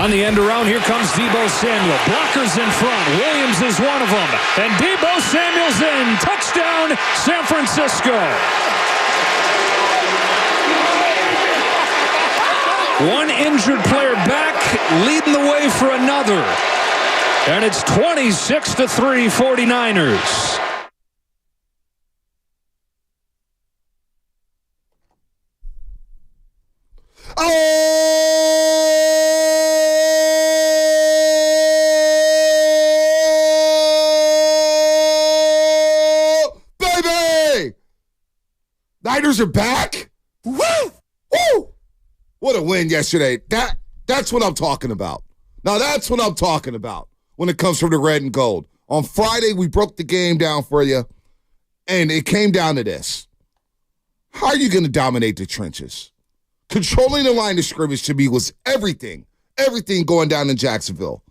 On the end around, here comes Deebo Samuel. Blockers in front. Williams is one of them. And Deebo Samuel's in. Touchdown, San Francisco. One injured player back, leading the way for another. And it's 26-3 49ers. Niners are back. Woo! Woo! What a win yesterday. That's what I'm talking about. Now that's what I'm talking about when it comes from the red and gold. On Friday, we broke the game down for you, and it came down to this. How are you going to dominate the trenches? Controlling the line of scrimmage to me was everything going down in Jacksonville.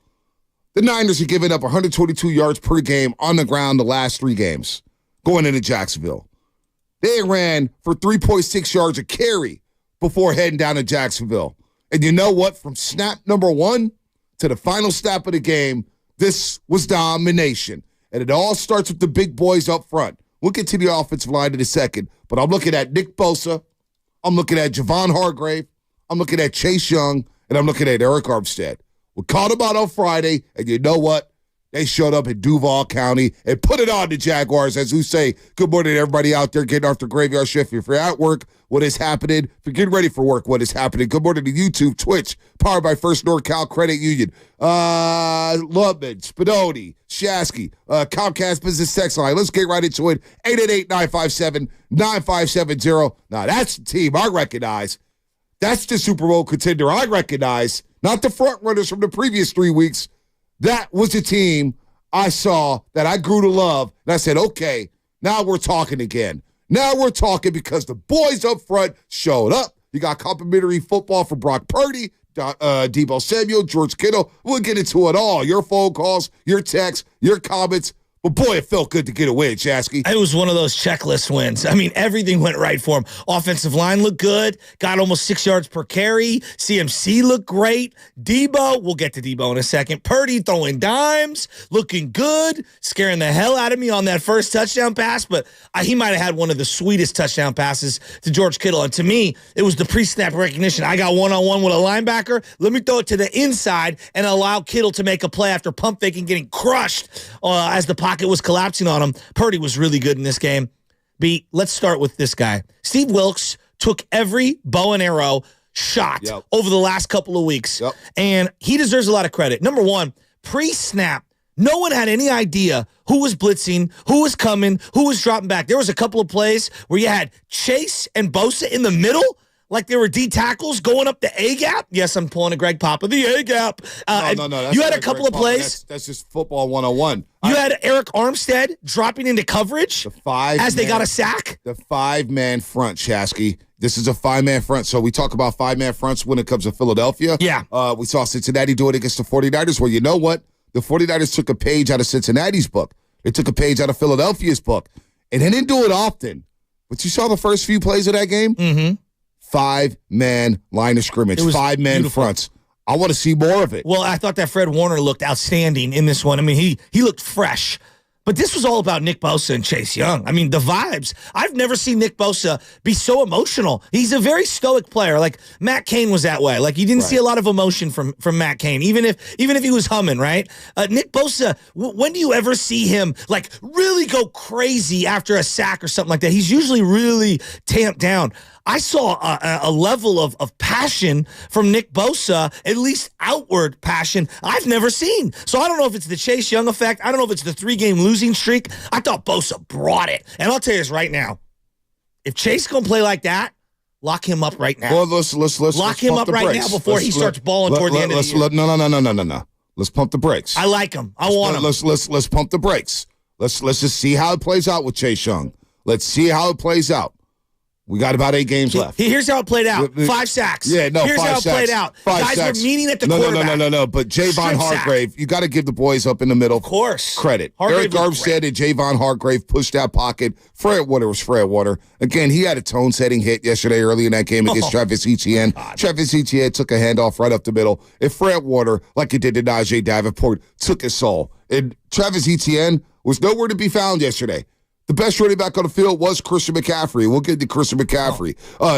The Niners are giving up 122 yards per game on the ground the last 3 games going into Jacksonville. They ran for 3.6 yards a carry before heading down to Jacksonville. And you know what? From snap number 1 to the final snap of the game, this was domination. And it all starts with the big boys up front. We'll get to the offensive line in a second, but I'm looking at Nick Bosa. I'm looking at Javon Hargrave. I'm looking at Chase Young, and I'm looking at Eric Armstead. We called them out on Friday, and you know what? They showed up in Duval County and put it on the Jaguars, as we say. Good morning to everybody out there getting off the graveyard shift. If you're at work, what is happening? If you're getting ready for work, what is happening? Good morning to YouTube, Twitch, powered by First NorCal Credit Union. Lubman, Spadoni, Shasky, Comcast Business Text Line. Let's get right into it. 888-957-9570. Now, that's the team I recognize. That's the Super Bowl contender I recognize. Not the front runners from the previous 3 weeks. That was the team I saw that I grew to love. And I said, okay, now we're talking again. Now we're talking because the boys up front showed up. You got complimentary football from Brock Purdy, Deebo Samuel, George Kittle. We'll get into it all. Your phone calls, your texts, your comments. But boy, it felt good to get a win, Chasky. It was one of those checklist wins. I mean, everything went right for him. Offensive line looked good. Got almost 6 yards per carry. CMC looked great. Deebo, we'll get to Deebo in a second. Purdy throwing dimes, looking good, scaring the hell out of me on that first touchdown pass. But he might have had one of the sweetest touchdown passes to George Kittle. And to me, it was the pre-snap recognition. I got one-on-one with a linebacker. Let me throw it to the inside and allow Kittle to make a play after pump faking, getting crushed as the pocket was collapsing on him. Purdy was really good in this game. B, let's start with this guy. Steve Wilks took every bow and arrow shot over the last couple of weeks, and he deserves a lot of credit. Number one, pre-snap, no one had any idea who was blitzing, who was coming, who was dropping back. There was a couple of plays where you had Chase and Bosa in the middle. like there were D tackles going up the A gap. Yes, I'm pulling a Greg Papa, the A gap. No. You had a couple of plays. That's just football 101. You had Eric Armstead dropping into coverage they got a sack. The 5-man front, Shasky. This is a 5-man front. So we talk about 5-man fronts when it comes to Philadelphia. Yeah. We saw Cincinnati do it against the 49ers. Well, you know what? The 49ers took a page out of Cincinnati's book. They took a page out of Philadelphia's book. And they didn't do it often. But you saw the first few plays of that game? Mm-hmm. 5-man line of scrimmage, 5-man fronts. I want to see more of it. Well, I thought that Fred Warner looked outstanding in this one. I mean, he looked fresh. But this was all about Nick Bosa and Chase Young. I mean, the vibes. I've never seen Nick Bosa be so emotional. He's a very stoic player. Like Matt Cain was that way. Like you didn't see a lot of emotion from Matt Cain, even if he was humming, right? Nick Bosa, when do you ever see him like really go crazy after a sack or something like that? He's usually really tamped down. I saw a level of passion from Nick Bosa, at least outward passion, I've never seen. So I don't know if it's the Chase Young effect. I don't know if it's the 3-game losing streak. I thought Bosa brought it. And I'll tell you this right now. If Chase going to play like that, lock him up right now. Well, let's lock him up right now before he starts balling toward the end of the year. No. Let's pump the brakes. I like him. I want him. Let's pump the brakes. Let's just see how it plays out with Chase Young. Let's see how it plays out. We got about 8 games left. Here's how it played out. 5 sacks. Yeah, no, Here's 5 how it sacks. played out. 5 Guys sacks. were meeting at the quarterback. No. But Javon Hargrave, you got to give the boys up in the middle. Of course. Credit. Hargrave Eric Armstead and Javon Hargrave pushed that pocket. Fred Warner was Fred Warner. Again, he had a tone-setting hit yesterday early in that game against Travis Etienne. Travis Etienne took a handoff right up the middle. And Fred Warner, like he did to Najee Davenport, took his soul. And Travis Etienne was nowhere to be found yesterday. The best running back on the field was Christian McCaffrey. We'll get to Christian McCaffrey.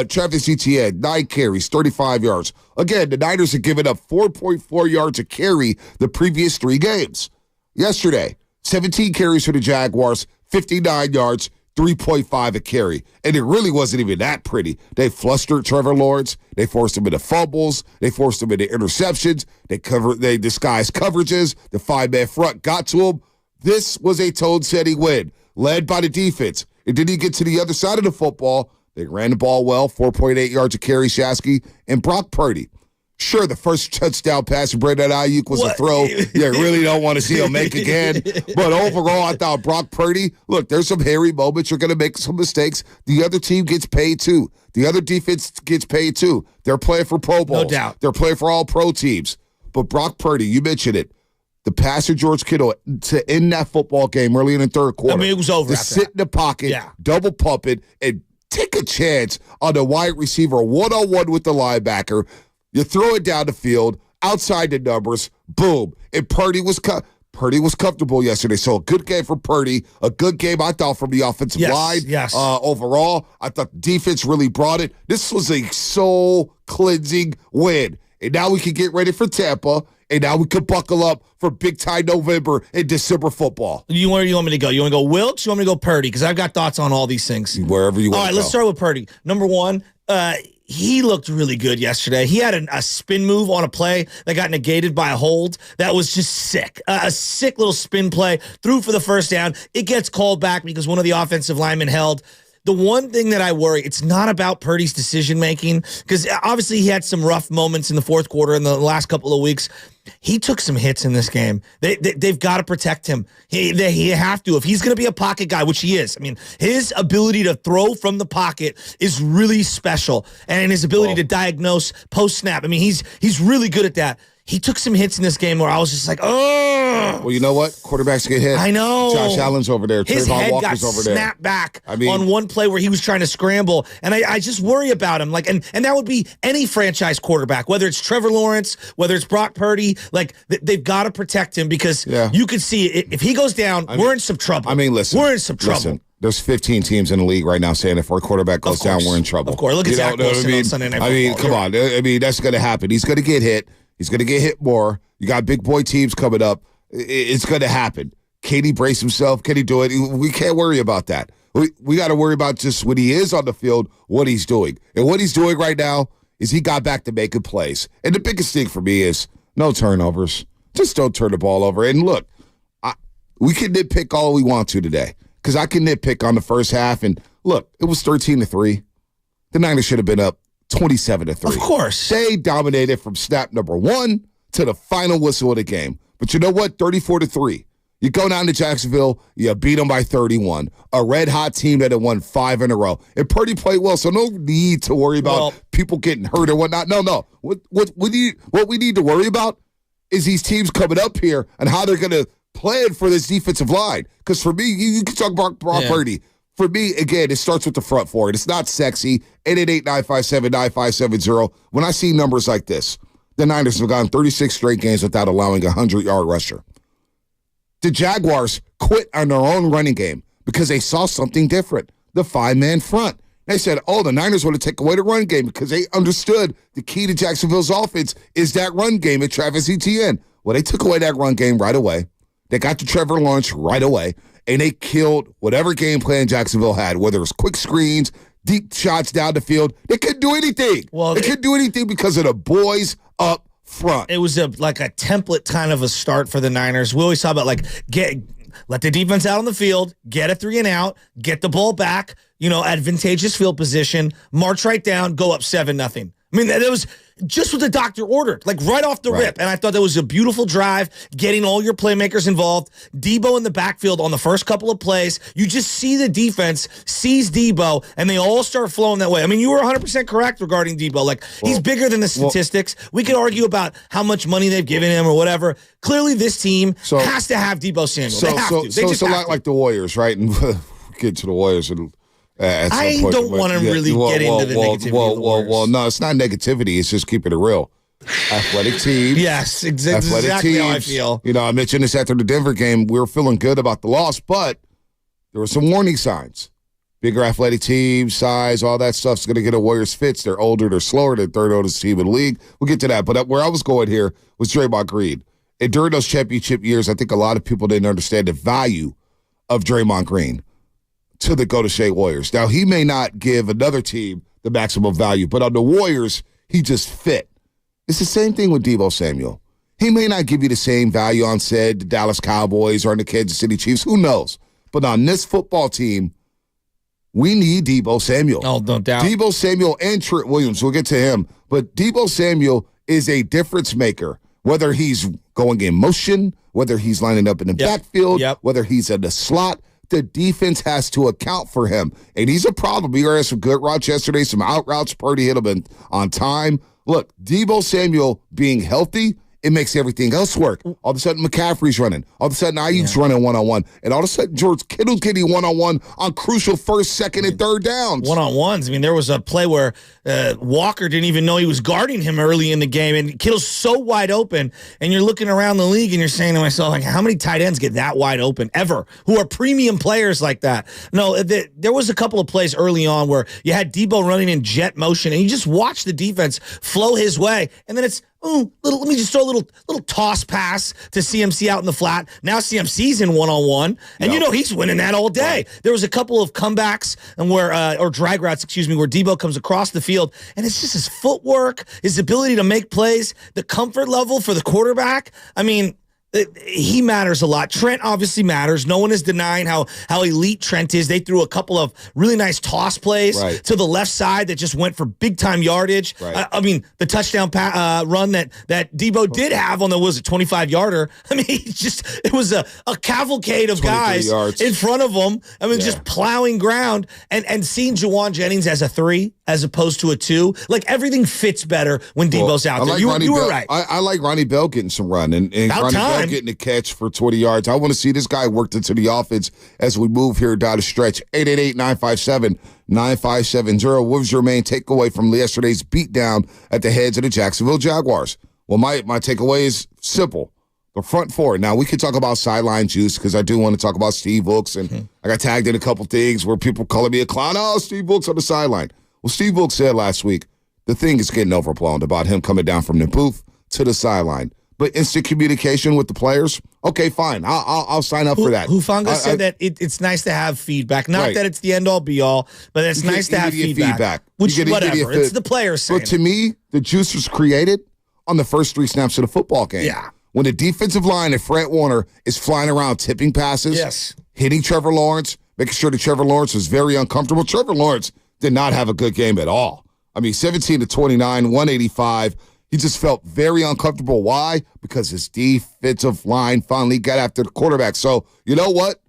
Travis Etienne, 9 carries, 35 yards. Again, the Niners had given up 4.4 yards a carry the previous 3 games. Yesterday, 17 carries for the Jaguars, 59 yards, 3.5 a carry. And it really wasn't even that pretty. They flustered Trevor Lawrence. They forced him into fumbles. They forced him into interceptions. They disguised coverages. The 5-man front got to him. This was a tone-setting win, led by the defense. And then you get to the other side of the football. They ran the ball well, 4.8 yards a carry, Shasky, and Brock Purdy. Sure, the first touchdown pass from Brandon Ayuk was a throw you really don't want to see him make again. But overall, I thought Brock Purdy, look, there's some hairy moments. You're going to make some mistakes. The other team gets paid too. The other defense gets paid too. They're playing for Pro Bowls. No doubt. They're playing for all pro teams. But Brock Purdy, you mentioned it. The pass to George Kittle to end that football game early in the third quarter. I mean, it was over. To sit in the pocket, double pump it, and take a chance on the wide receiver one-on-one with the linebacker. You throw it down the field, outside the numbers, boom. And Purdy was comfortable yesterday. So a good game for Purdy. A good game, I thought, from the offensive line. Yes. Overall, I thought the defense really brought it. This was a soul-cleansing win. And now we can get ready for Tampa. And now we could buckle up for big-time November and December football. Where do you want me to go? You want to go Wilkes? You want me to go Purdy? Because I've got thoughts on all these things. Wherever you want to go. All right, let's start with Purdy. Number one, he looked really good yesterday. He had a spin move on a play that got negated by a hold. That was just sick. A sick little spin play. Threw for the first down. It gets called back because one of the offensive linemen held. The one thing that I worry, it's not about Purdy's decision-making, because obviously he had some rough moments in the fourth quarter in the last couple of weeks. He took some hits in this game. They've got to protect him. They have to. If he's going to be a pocket guy, which he is, I mean, his ability to throw from the pocket is really special, and his ability to diagnose post-snap. I mean, he's really good at that. He took some hits in this game where I was just like, oh. Well, you know what? Quarterbacks get hit. I know. Josh Allen's over there. His Trayvon head Walker's got over there. snapped back on one play where he was trying to scramble. And I just worry about him. Like, and that would be any franchise quarterback, whether it's Trevor Lawrence, whether it's Brock Purdy. Like, they've got to protect him because you could see if he goes down, we're in some trouble. I mean, listen. We're in some trouble. Listen. There's 15 teams in the league right now saying if our quarterback goes down, we're in trouble. Of course. Look at Zach Wilson on Sunday Night Football. I mean, come on. I mean, that's going to happen. He's going to get hit. He's going to get hit more. You got big boy teams coming up. It's going to happen. Can he brace himself? Can he do it? We can't worry about that. We got to worry about just when he is on the field, what he's doing. And what he's doing right now is he got back to making plays. And the biggest thing for me is no turnovers. Just don't turn the ball over. And look, we can nitpick all we want to today because I can nitpick on the first half. And look, it was 13-3. The Niners should have been up 27-3. Of course. They dominated from snap number 1 to the final whistle of the game. But you know what? 34-3. You go down to Jacksonville, you beat them by 31. A red-hot team that had won 5 in a row. And Purdy played well, so no need to worry about people getting hurt or whatnot. No. What we need to worry about is these teams coming up here and how they're going to plan for this defensive line. Because for me, you can talk about Brock Purdy. For me, again, it starts with the front four. It's not sexy. 888-957-9570. When I see numbers like this, the Niners have gone 36 straight games without allowing a 100-yard rusher. The Jaguars quit on their own running game because they saw something different, the 5-man front. They said, the Niners want to take away the run game because they understood the key to Jacksonville's offense is that run game at Travis Etienne. Well, they took away that run game right away. They got to Trevor Lawrence right away, and they killed whatever game plan Jacksonville had, whether it was quick screens, deep shots down the field. They couldn't do anything. They couldn't do anything because of the boys up front. It was like a template kind of a start for the Niners. We always talk about let the defense out on the field, get a 3 and out, get the ball back, advantageous field position, march right down, go up 7-0. I mean, that was just what the doctor ordered, right off the rip. And I thought that was a beautiful drive, getting all your playmakers involved. Deebo in the backfield on the first couple of plays. You just see the defense sees Deebo, and they all start flowing that way. I mean, you were 100% correct regarding Deebo. He's bigger than the statistics. We could argue about how much money they've given him or whatever. Clearly, this team has to have Deebo Samuel. They have to. It's a lot like the Warriors, right? And we'll get to the Warriors and I don't want to really get into the negativity of the Warriors. Well, no, it's not negativity. It's just keeping it real. Athletic teams. Yes, exactly how I feel. I mentioned this after the Denver game. We were feeling good about the loss, but there were some warning signs. Bigger athletic teams, size, all that stuff's going to get a Warriors fits. They're older, they're slower, they're third oldest team in the league. We'll get to that. But where I was going here was Draymond Green. And during those championship years, I think a lot of people didn't understand the value of Draymond Green to the Golden State Warriors. Now, he may not give another team the maximum value, but on the Warriors, he just fit. It's the same thing with Deebo Samuel. He may not give you the same value on, the Dallas Cowboys or on the Kansas City Chiefs. Who knows? But on this football team, we need Deebo Samuel. Oh, no doubt. Deebo Samuel and Trent Williams. We'll get to him. But Deebo Samuel is a difference maker, whether he's going in motion, whether he's lining up in the backfield, whether he's in the slot. The defense has to account for him. And he's a problem. He had some good routes yesterday, some out routes. Purdy hit him on time. Look, Deebo Samuel being healthy, it makes everything else work. All of a sudden, McCaffrey's running. All of a sudden, Ayuk's running one-on-one. And all of a sudden, George Kittle's getting one-on-one on crucial first, second, and third downs. One-on-ones. I mean, there was a play where Walker didn't even know he was guarding him early in the game, and Kittle's so wide open, and you're looking around the league, and you're saying to myself, how many tight ends get that wide open ever, who are premium players like that? No, there was a couple of plays early on where you had Deebo running in jet motion, and you just watch the defense flow his way, and then it's, let me just throw a little toss pass to CMC out in the flat. Now CMC's in one-on-one, and he's winning that all day. Right. There was a couple of comebacks and or drag routes, where Deebo comes across the field, and it's just his footwork, his ability to make plays, the comfort level for the quarterback. I mean, he matters a lot. Trent obviously matters. No one is denying how elite Trent is. They threw a couple of really nice toss plays to the left side that just went for big-time yardage. Right. I mean, the touchdown run that Deebo did have on the, 25-yarder. I mean, it was a cavalcade of guys yards in front of him. I mean, just plowing ground and seeing Juwan Jennings as a 3 as opposed to a 2. Everything fits better when Deebo's out there. You were right. I like Ronnie Bell getting some run. And Ronnie Bell getting a catch for 20 yards. I want to see this guy worked into the offense as we move here down the stretch. 888-957-9570. What was your main takeaway from yesterday's beatdown at the heads of the Jacksonville Jaguars? Well, my takeaway is simple. The front four. Now, we could talk about sideline juice because I do want to talk about Steve Wilks, and I got tagged in a couple things where people calling me a clown. Oh, Steve Wilks on the sideline. Well, Steve Wilks said last week the thing is getting overblown about him coming down from the booth to the sideline. But instant communication with the players, okay, fine. I'll sign up for that. Hufanga said that it's nice to have feedback. Not that it's the end-all, be-all, but it's nice to have feedback. Which, whatever. It's the players saying. But to me, the juice was created on the first 3 snaps of the football game. Yeah. When the defensive line and Fred Warner is flying around tipping passes, hitting Trevor Lawrence, making sure that Trevor Lawrence was very uncomfortable. Trevor Lawrence did not have a good game at all. I mean, 17 to 29, 185. He just felt very uncomfortable. Why? Because his defensive line finally got after the quarterback. So, you know what?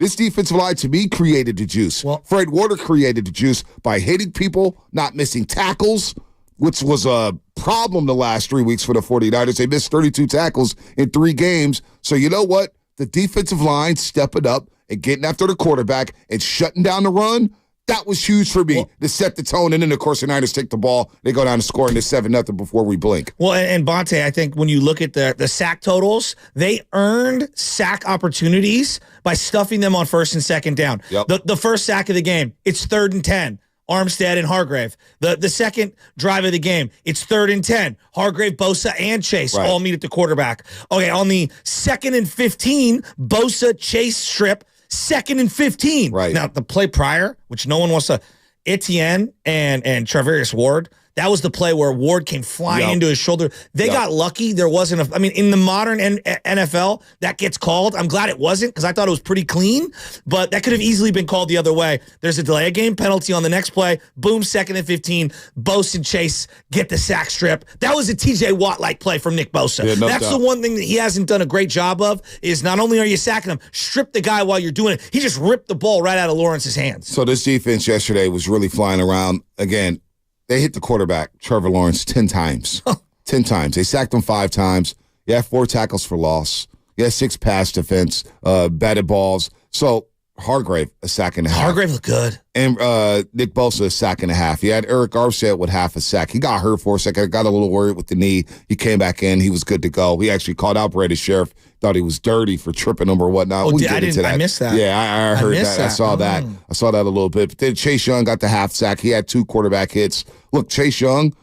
This defensive line, to me, created the juice. Well, Fred Warner created the juice by hitting people, not missing tackles, which was a problem the last 3 weeks for the 49ers. They missed 32 tackles in 3 games. So, you know what? The defensive line stepping up and getting after the quarterback and shutting down the run, that was huge for me to set the tone. And then, of course, the Niners take the ball. They go down to score, and it's 7-0 before we blink. Well, and Bonte, I think when you look at the sack totals, they earned sack opportunities by stuffing them on first and second down. Yep. The first sack of the game, it's 3rd and 10. Armstead and Hargrave. The second drive of the game, it's 3rd and 10. Hargrave, Bosa, and Chase all meet at the quarterback. Okay, on the 2nd and 15, Bosa, Chase strip, 2nd and 15. Right. Now, the play prior, which no one wants to, Etienne and Travarius Ward, that was the play where Ward came flying into his shoulder. They got lucky. There wasn't I mean, in the modern NFL, that gets called. I'm glad it wasn't because I thought it was pretty clean, but that could have easily been called the other way. There's a delay of game penalty on the next play. Boom, 2nd and 15. Bosa and Chase get the sack strip. That was a TJ Watt-like play from Nick Bosa. Yeah, That's the one thing that he hasn't done a great job of is not only are you sacking him, strip the guy while you're doing it. He just ripped the ball right out of Lawrence's hands. So this defense yesterday was really flying around. Again, they hit the quarterback, Trevor Lawrence, 10 times. 10 times. They sacked him 5 times. Yeah, 4 tackles for loss. Yeah, 6 pass defense, batted balls. So Hargrave, a sack and a half. Hargrave looked good. And Nick Bosa, a sack and a half. He had Eric Armstead with half a sack. He got hurt for a second. Got a little worried with the knee. He came back in. He was good to go. He actually called out Brady Sheriff. Thought he was dirty for tripping him or whatnot. I missed that. Yeah, I heard that. I saw that. I saw that a little bit. But then Chase Young got the half sack. He had 2 quarterback hits. Look, Chase Young,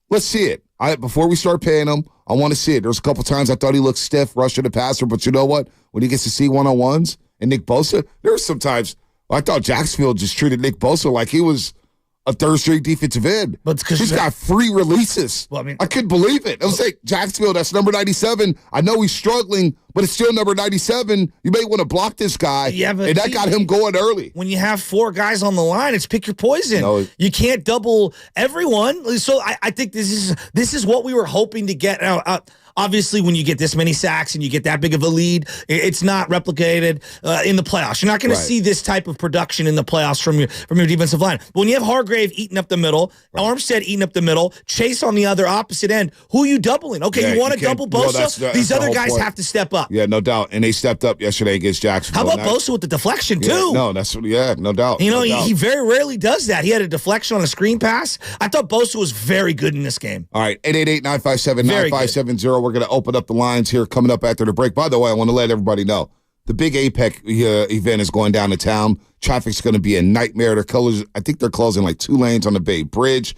let's see it. Before we start paying him, I want to see it. There's a couple times I thought he looked stiff, rushing the passer. But you know what? When he gets to see one-on-ones and Nick Bosa, there were some times I thought Jacksonville just treated Nick Bosa like he was a third-string defensive end. But he's got free releases. Well, I mean, I couldn't believe it. I was like, Jacksonville, that's number 97. I know he's struggling, but it's still number 97. You may want to block this guy. Yeah, but and that got him going early. When you have 4 guys on the line, it's pick your poison. No. You can't double everyone. So I think this is what we were hoping to get. Obviously, when you get this many sacks and you get that big of a lead, it's not replicated in the playoffs. You're not going to see this type of production in the playoffs from your defensive line. But when you have Hargrave eating up the middle, Armstead eating up the middle, Chase on the other opposite end, who are you doubling? Okay, you want to double Bosa? These other guys have to step up. Yeah, no doubt. And they stepped up yesterday against Jacksonville. How about Bosa with the deflection, too? No, no doubt. You know, he very rarely does that. He had a deflection on a screen pass. I thought Bosa was very good in this game. All right, 888-957-9570. We're going to open up the lines here coming up after the break. By the way, I want to let everybody know, the big APEC event is going down to town. Traffic's going to be a nightmare. I think they're closing like 2 lanes on the Bay Bridge.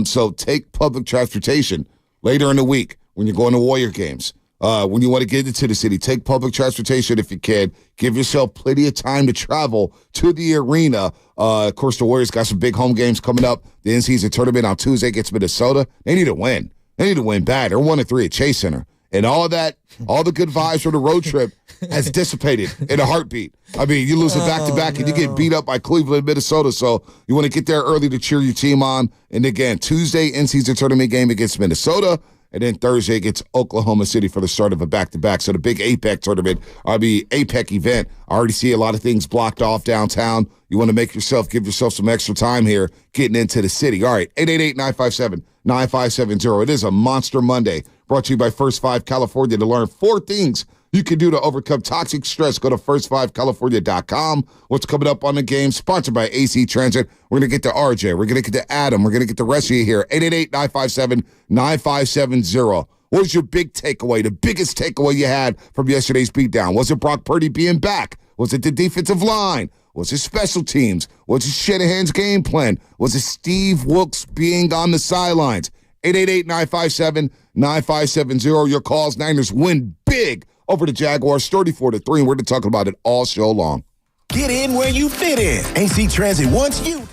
So take public transportation later in the week when you're going to Warrior games. When you want to get into the city, take public transportation if you can. Give yourself plenty of time to travel to the arena. Of course, the Warriors got some big home games coming up. The in-season tournament on Tuesday against Minnesota. They need to win. They need to win bad. They're 1-3 at Chase Center. And all that, all the good vibes from the road trip has dissipated in a heartbeat. I mean, you lose a back-to-back and you get beat up by Cleveland, Minnesota. So you want to get there early to cheer your team on. And again, Tuesday, in-season tournament game against Minnesota. And then Thursday against Oklahoma City for the start of a back-to-back. So the big APEC tournament, APEC event. I already see a lot of things blocked off downtown. You want to give yourself some extra time here getting into the city. All right, 888-957-9570. It is a Monster Monday brought to you by First 5 California. To learn 4 things you can do to overcome toxic stress, go to first5california.com. What's coming up on the game? Sponsored by AC Transit. We're going to get to RJ. We're going to get to Adam. We're going to get the rest of you here. 888-957-9570. What was your big takeaway, the biggest takeaway you had from yesterday's beatdown? Was it Brock Purdy being back? Was it the defensive line? Was it special teams? Was it Shanahan's game plan? Was it Steve Wilkes being on the sidelines? 888-957-9570. Your calls. Niners win big over the Jaguars, 34-3, and we're going to talk about it all show long. Get in where you fit in. AC Transit wants you.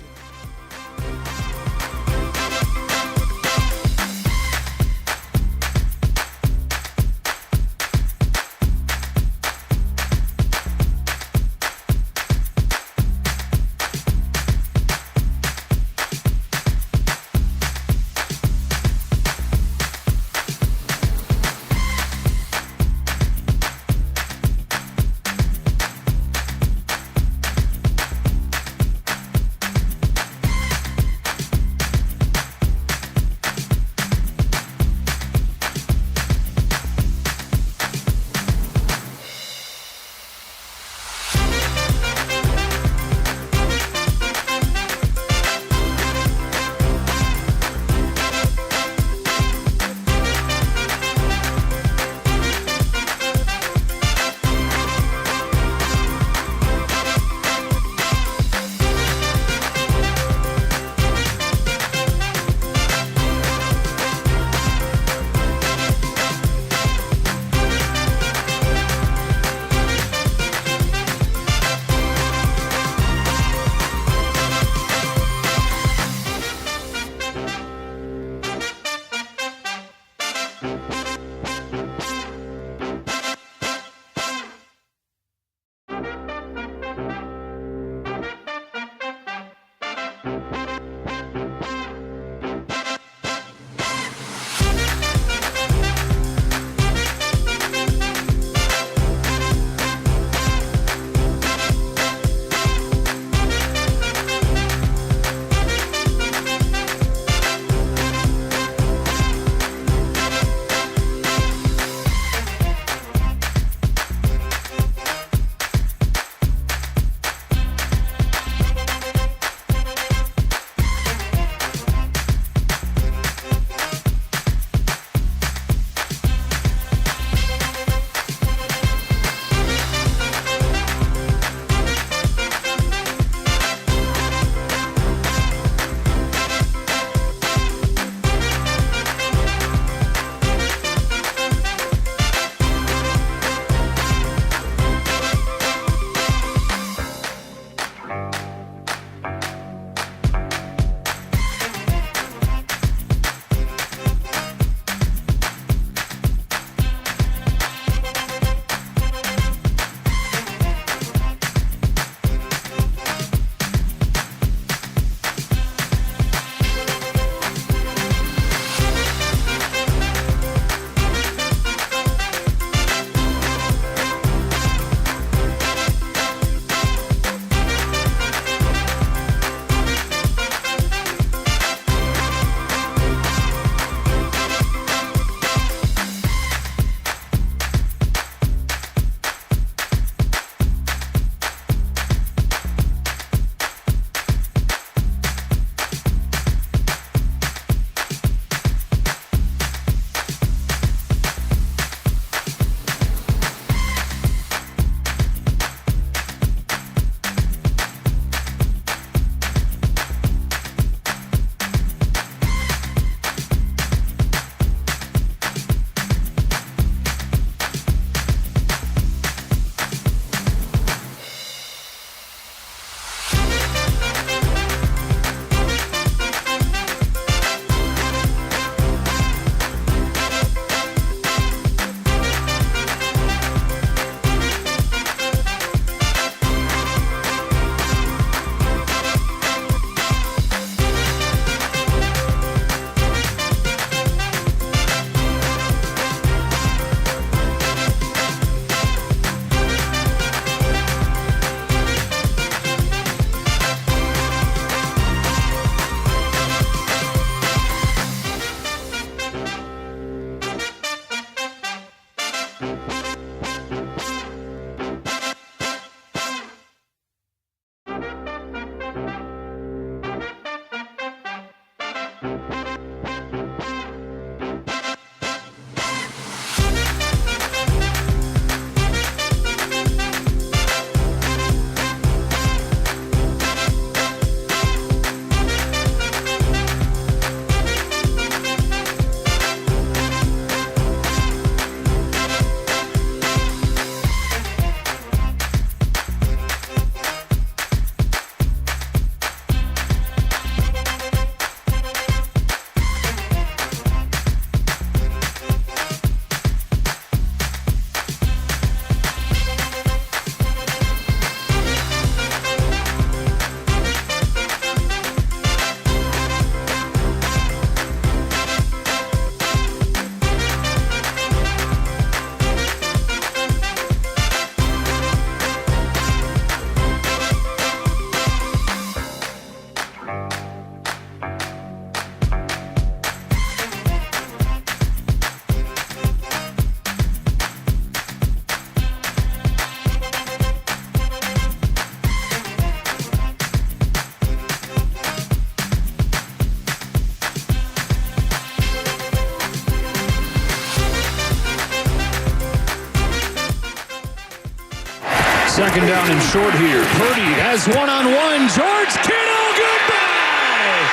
Second down and short here. Purdy has one-on-one. George Kittle, goodbye!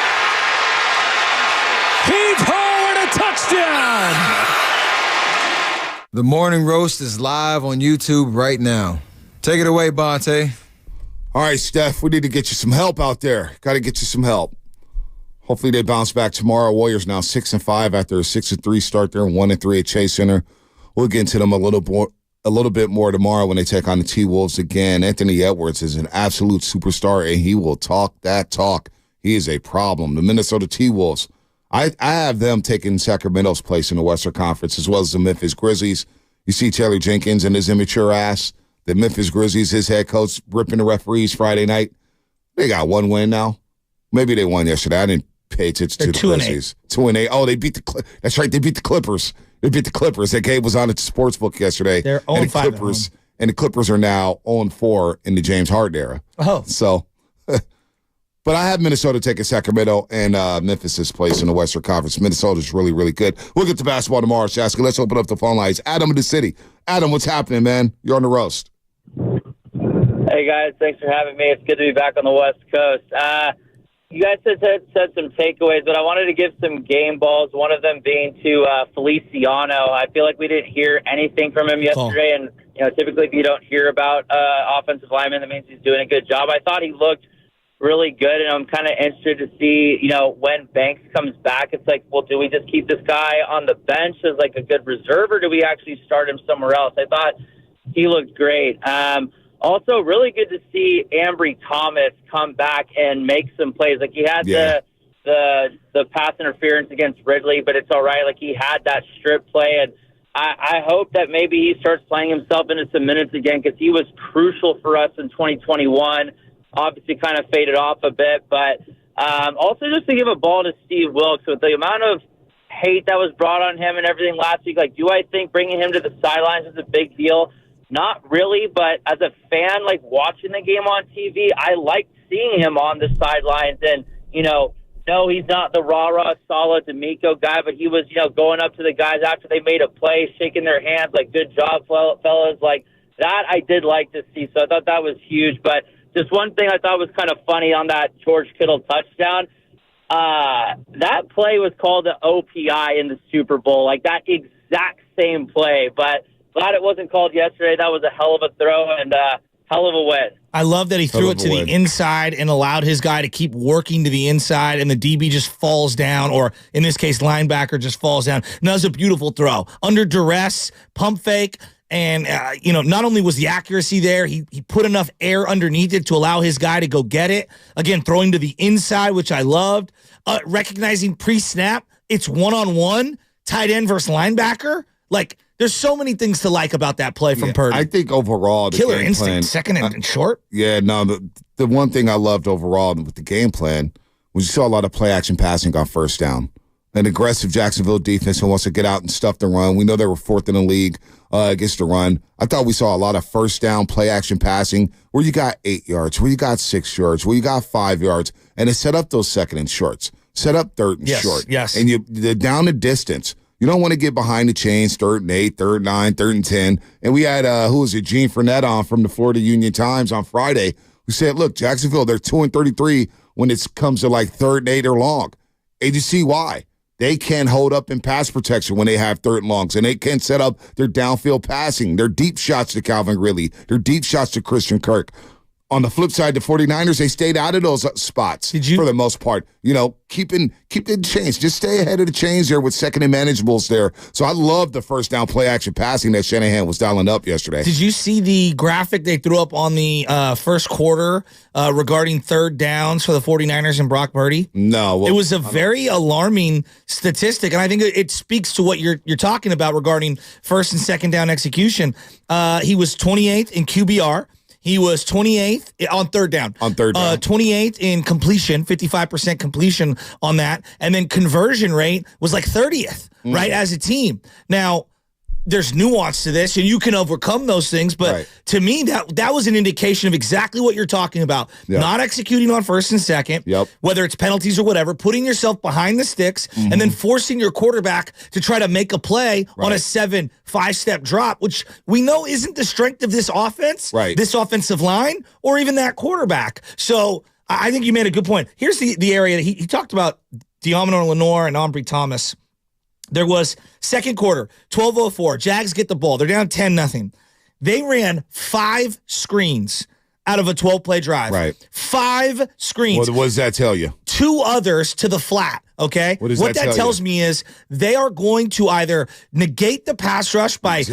Heave ho and a touchdown! The Morning Roast is live on YouTube right now. Take it away, Bonte. All right, Steph, we need to get you some help out there. Got to get you some help. Hopefully they bounce back tomorrow. Warriors now 6-5 after a 6-3 start there, 1-3 at Chase Center. We'll get into them a little bit more tomorrow when they take on the T-Wolves again. Anthony Edwards is an absolute superstar, and he will talk that talk. He is a problem. The Minnesota T-Wolves, I have them taking Sacramento's place in the Western Conference as well as the Memphis Grizzlies. You see Taylor Jenkins and his immature ass. The Memphis Grizzlies, his head coach, ripping the referees Friday night. They got one win now. Maybe they won yesterday. I didn't pay attention to the Grizzlies. 2-8. Oh, they beat the That's right. They beat the Clippers. They beat the Clippers. That game was on at the Sportsbook yesterday. They're 0-5 and the Clippers are now 0-4 in the James Harden era. Oh. So, but I have Minnesota taking Sacramento and Memphis' place in the Western Conference. Minnesota's really, really good. We'll get to basketball tomorrow, Shasky. Let's open up the phone lines. Adam in the city. Adam, what's happening, man? You're on the roast. Hey, guys. Thanks for having me. It's good to be back on the West Coast. You guys said some takeaways, but I wanted to give some game balls, one of them being to Feliciano. I feel like we didn't hear anything from him yesterday, and typically if you don't hear about offensive lineman, that means he's doing a good job. I thought he looked really good, and I'm kind of interested to see, when Banks comes back, it's like, well, do we just keep this guy on the bench as like a good reserve, or do we actually start him somewhere else? I thought he looked great. Also, really good to see Ambry Thomas come back and make some plays. Like, he had the pass interference against Ridley, but it's all right. Like, he had that strip play, and I hope that maybe he starts playing himself into some minutes again, because he was crucial for us in 2021. Obviously kind of faded off a bit, but also just to give a ball to Steve Wilkes with the amount of hate that was brought on him and everything last week. Like, do I think bringing him to the sidelines is a big deal? Not really, but as a fan, like watching the game on TV, I liked seeing him on the sidelines. And, no, he's not the rah-rah, solid D'Amico guy, but he was, going up to the guys after they made a play, shaking their hands, like, good job, fellas. Like, that I did like to see, so I thought that was huge. But just one thing I thought was kind of funny on that George Kittle touchdown, that play was called an OPI in the Super Bowl, like that exact same play, but glad it wasn't called yesterday. That was a hell of a throw and hell of a win. I love that he threw it to the inside and allowed his guy to keep working to the inside, and the DB just falls down, or in this case, linebacker just falls down. And that was a beautiful throw. Under duress, pump fake, and, not only was the accuracy there, he put enough air underneath it to allow his guy to go get it. Again, throwing to the inside, which I loved. Recognizing pre-snap, it's one-on-one, tight end versus linebacker. Like, there's so many things to like about that play from Purdy. I think overall, the killer game instinct, plan, second and short. Yeah, no, the one thing I loved overall with the game plan was you saw a lot of play-action passing on first down. An aggressive Jacksonville defense who wants to get out and stuff the run. We know they were fourth in the league against the run. I thought we saw a lot of first down play-action passing where you got 8 yards, where you got 6 yards, where you got 5 yards, and it set up those second and shorts. Set up third and short. Yes. And they're down the distance. You don't want to get behind the chains, 3rd and 8, 3rd and 9, 3rd and 10. And we had, Gene Fournette on from the Florida Union Times on Friday, who said, look, Jacksonville, they're 2-33 when it comes to like 3rd and 8 or long. And you see why. They can hold up in pass protection when they have 3rd and longs, and they can set up their downfield passing, their deep shots to Calvin Ridley, their deep shots to Christian Kirk. On the flip side, the 49ers, they stayed out of those spots for the most part. Keep the chains. Just stay ahead of the chains there with second and manageables there. So I love the first down play action passing that Shanahan was dialing up yesterday. Did you see the graphic they threw up on the first quarter regarding 3rd downs for the 49ers and Brock Purdy? No. Well, it was a very alarming statistic, and I think it speaks to what you're talking about regarding first and second down execution. He was 28th in QBR. He was 28th on 3rd down. 28th in completion, 55% completion on that. And then conversion rate was like 30th, right, as a team. Now, there's nuance to this, and you can overcome those things. But to me, that was an indication of exactly what you're talking about. Yep. Not executing on first and second, whether it's penalties or whatever, putting yourself behind the sticks, and then forcing your quarterback to try to make a play on a 5-step drop, which we know isn't the strength of this offense, this offensive line, or even that quarterback. So I think you made a good point. Here's the area that he talked about. Diamondor Lenore and Ambry Thomas. There was second quarter, 12:04. Jags get the ball. They're down 10-0. They ran 5 screens out of a 12-play drive. 5 screens. What does that tell you? 2 others to the flat, okay? What that tells me is they are going to either negate the pass rush by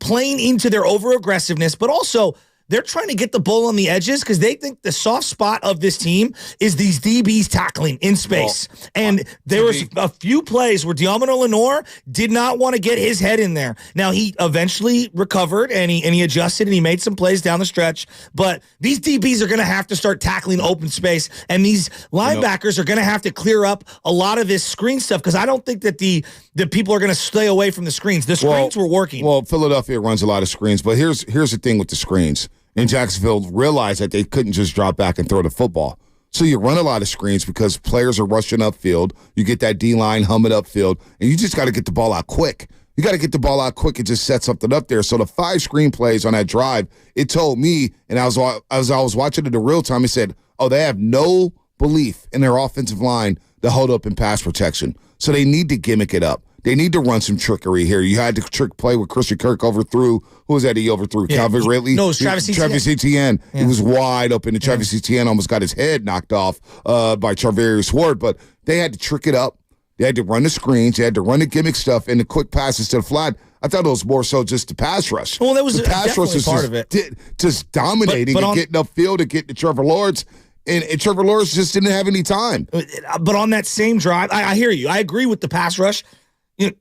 playing into their over-aggressiveness, but also they're trying to get the ball on the edges because they think the soft spot of this team is these DBs tackling in space. And there was a few plays where Diamondor Lenore did not want to get his head in there. Now, he eventually recovered, and he adjusted, and he made some plays down the stretch. But these DBs are going to have to start tackling open space, and these linebackers are going to have to clear up a lot of this screen stuff because I don't think that the people are going to stay away from the screens. The screens were working. Well, Philadelphia runs a lot of screens, but here's the thing with the screens. And Jacksonville realized that they couldn't just drop back and throw the football. So you run a lot of screens because players are rushing upfield. You get that D-line humming upfield, and you just got to get the ball out quick. You got to get the ball out quick and just set something up there. So the 5 screen plays on that drive, it told me, and as I was watching it in real time, it said, they have no belief in their offensive line to hold up in pass protection. So they need to gimmick it up. They need to run some trickery here. You had the trick play with Christian Kirk overthrew. Who was that he overthrew? Calvin Ridley? No, it was Travis Etienne. Travis Etienne. He was wide open, and Travis Etienne almost got his head knocked off by Charvarius Ward. But they had to trick it up. They had to run the screens. They had to run the gimmick stuff and the quick passes to the flat. I thought it was more so just the pass rush. Well, that was the pass rush was part of it. Just dominating and getting upfield and getting to Trevor Lawrence. And Trevor Lawrence just didn't have any time. But on that same drive, I hear you. I agree with the pass rush.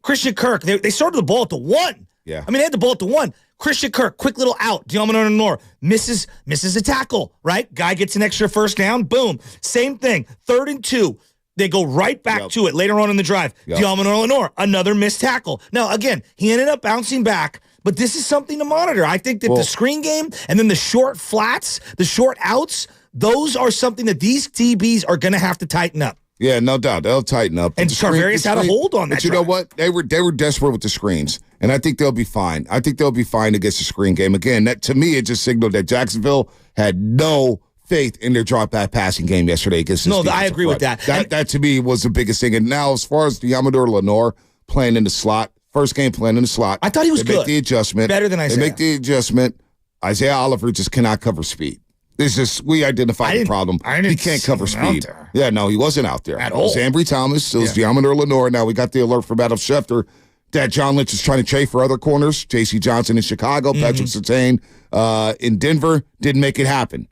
Christian Kirk, they started the ball at the 1. Yeah. I mean, they had the ball at the 1. Christian Kirk, quick little out. Diamondor Lenore misses a tackle, right? Guy gets an extra first down. Boom. Same thing. 3rd and 2. They go right back to it later on in the drive. Diamondor Lenore, another missed tackle. Now, again, he ended up bouncing back, but this is something to monitor. I think that the screen game and then the short flats, the short outs, those are something that these DBs are going to have to tighten up. Yeah, no doubt. They'll tighten up. And Charvarius had a hold on that. But you know what? They were desperate with the screens, and I think they'll be fine. I think they'll be fine against the screen game. Again, that to me, it just signaled that Jacksonville had no faith in their drop-back passing game yesterday against this defensive I agree with that. That to me was the biggest thing. And now, as far as Diamondor Lenore playing in the slot, first game playing in the slot. I thought he was good. They make the adjustment. Better than Isaiah. They make the adjustment. Isaiah Oliver just cannot cover speed. It's just, we identified the problem. He can't cover speed. Yeah, no, he wasn't out there. At all. It was Ambry Thomas. It was Diamondor Lenore. Now we got the alert from Adam Schefter that John Lynch is trying to trade for other corners. J.C. Johnson in Chicago, Patrick Surtain in Denver. Didn't make it happen.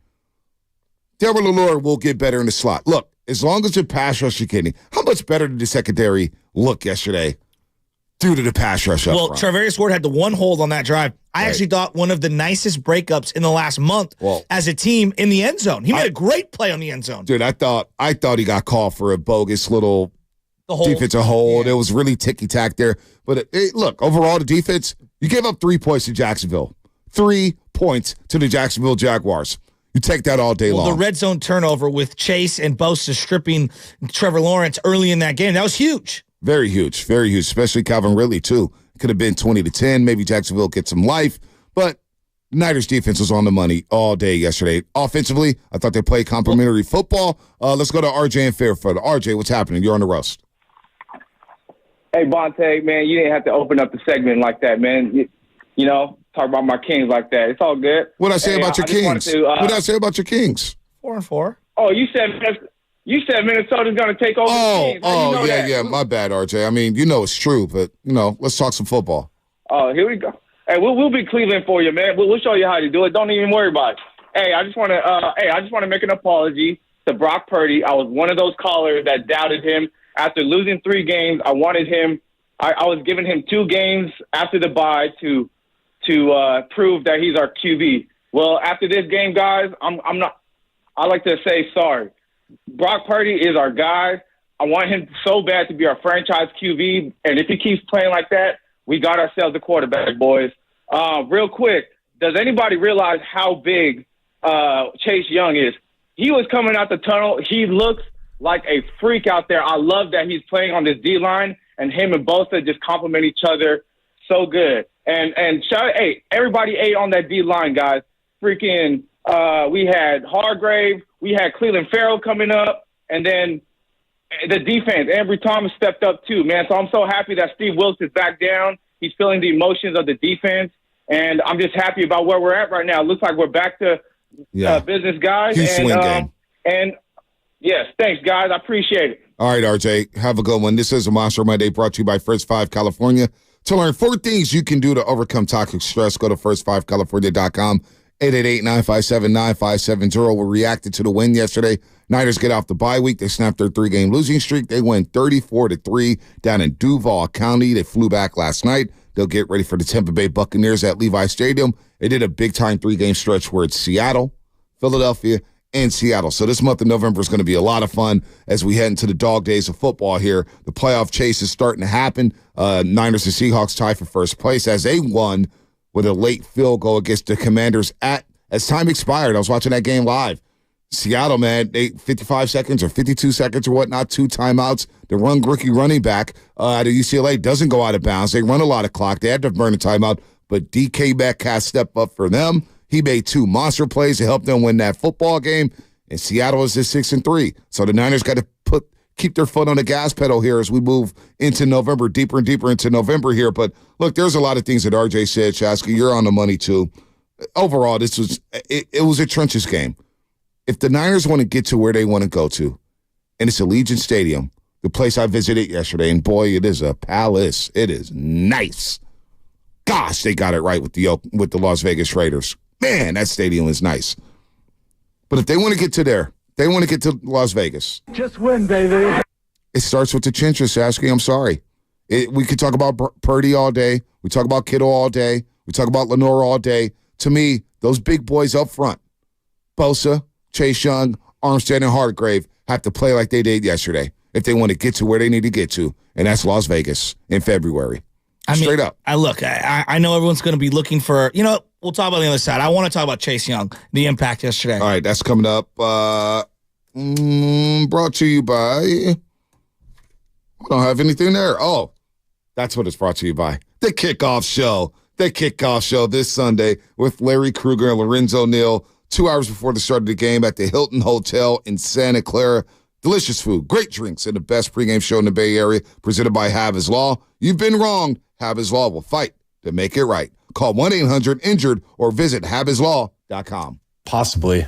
Diamondor Lenore will get better in the slot. Look, as long as the pass rush is getting, how much better did the secondary look yesterday due to the pass rush up front? Charvarius Ward had the 1 hold on that drive. I actually thought one of the nicest breakups in the last month as a team in the end zone. He made a great play on the end zone. Dude, I thought he got called for a bogus little defensive hold. It was really ticky-tack there. But look, overall, the defense, you gave up 3 points to Jacksonville. 3 points to the Jacksonville Jaguars. You take that all day long. The red zone turnover with Chase and Bosa stripping Trevor Lawrence early in that game, that was huge. Very huge, especially Calvin Ridley, too. Could have been 20-10. Maybe Jacksonville gets some life. But Niners defense was on the money all day yesterday. Offensively, I thought they played complimentary football. Let's go to RJ and Fairfield. RJ, what's happening? You're on the roast. Hey, Bonte, man, you didn't have to open up the segment like that, man. You know, talk about my Kings like that. It's all good. What did I say about your Kings? What did I say about your Kings? 4-4. Oh, you said Minnesota's going to take over the Kings. Yeah. My bad, RJ. I mean, you know it's true, but, let's talk some football. Oh, here we go. Hey, we'll be Cleveland for you, man. We'll show you how to do it. Don't even worry about it. Hey, I just want to make an apology to Brock Purdy. I was one of those callers that doubted him. After losing 3 games, I wanted him. I was giving him 2 games after the bye to prove that he's our QB. Well, after this game, guys, I'm not. I like to say sorry. Brock Purdy is our guy. I want him so bad to be our franchise QB, and if he keeps playing like that, We got ourselves a quarterback, boys. Real quick, does anybody realize how big Chase Young is? He was coming out the tunnel. He looks like a freak out there. I love that he's playing on this D-line, and him and Bosa just complement each other so good. And hey, everybody ate on that D-line, guys. Freaking, we had Hargrave, we had Cleveland Farrell coming up, and then the defense, Ambry Thomas stepped up too, man. So I'm so happy that Steve Wilkes is back down. He's feeling the emotions of the defense, and I'm just happy about where we're at right now. It looks like we're back to business, guys. Huge swing game. And yes, thanks, guys. I appreciate it. All right, RJ, have a good one. This is a Monster Monday brought to you by First 5 California. To learn 4 things you can do to overcome toxic stress, go to first5california.com. 888-957-9570. We reacted to the win yesterday. Niners get off the bye week. They snapped their 3-game losing streak. They win 34-3 down in Duval County. They flew back last night. They'll get ready for the Tampa Bay Buccaneers at Levi Stadium. They did a big-time 3-game stretch where it's Seattle, Philadelphia, and Seattle. So this month of November is going to be a lot of fun as we head into the dog days of football here. The playoff chase is starting to happen. Niners and Seahawks tie for first place as they won with a late field goal against the Commanders as time expired. I was watching that game live. Seattle, man, 55 seconds or 52 seconds or whatnot, 2 timeouts. The rookie running back out of UCLA doesn't go out of bounds. They run a lot of clock. They had to burn a timeout, but DK Metcalf stepped up for them. He made 2 monster plays to help them win that football game, and Seattle is at 6-3. So the Niners got to keep their foot on the gas pedal here as we move into November, deeper and deeper into November here. But look, there's a lot of things that RJ said, Shasky. You're on the money too. Overall, this was it was a trenches game. If the Niners want to get to where they want to go to, and it's Allegiant Stadium, the place I visited yesterday, and boy, it is a palace. It is nice. Gosh, they got it right with the Las Vegas Raiders. Man, that stadium is nice. But if they want to get to there, they want to get to Las Vegas. Just win, baby. It starts with the trenches, Sasky. I'm sorry. We could talk about Purdy all day. We talk about Kittle all day. We talk about Lenore all day. To me, those big boys up front, Bosa, Chase Young, Armstead, and Hargrave, have to play like they did yesterday if they want to get to where they need to get to, and that's Las Vegas in February. Straight up. I know everyone's going to be looking for, we'll talk about the other side. I want to talk about Chase Young, the impact yesterday. All right, that's coming up. Brought to you by, we don't have anything there. Oh, that's what it's brought to you by. The Kickoff Show. The Kickoff Show this Sunday with Larry Krueger and Lorenzo Neal, 2 hours before the start of the game at the Hilton Hotel in Santa Clara. Delicious food, great drinks, and the best pregame show in the Bay Area, presented by Have His Law. You've been wrong. Have His Law will fight to make it right. Call 1-800-INJURED or visit havehislaw.com. Possibly.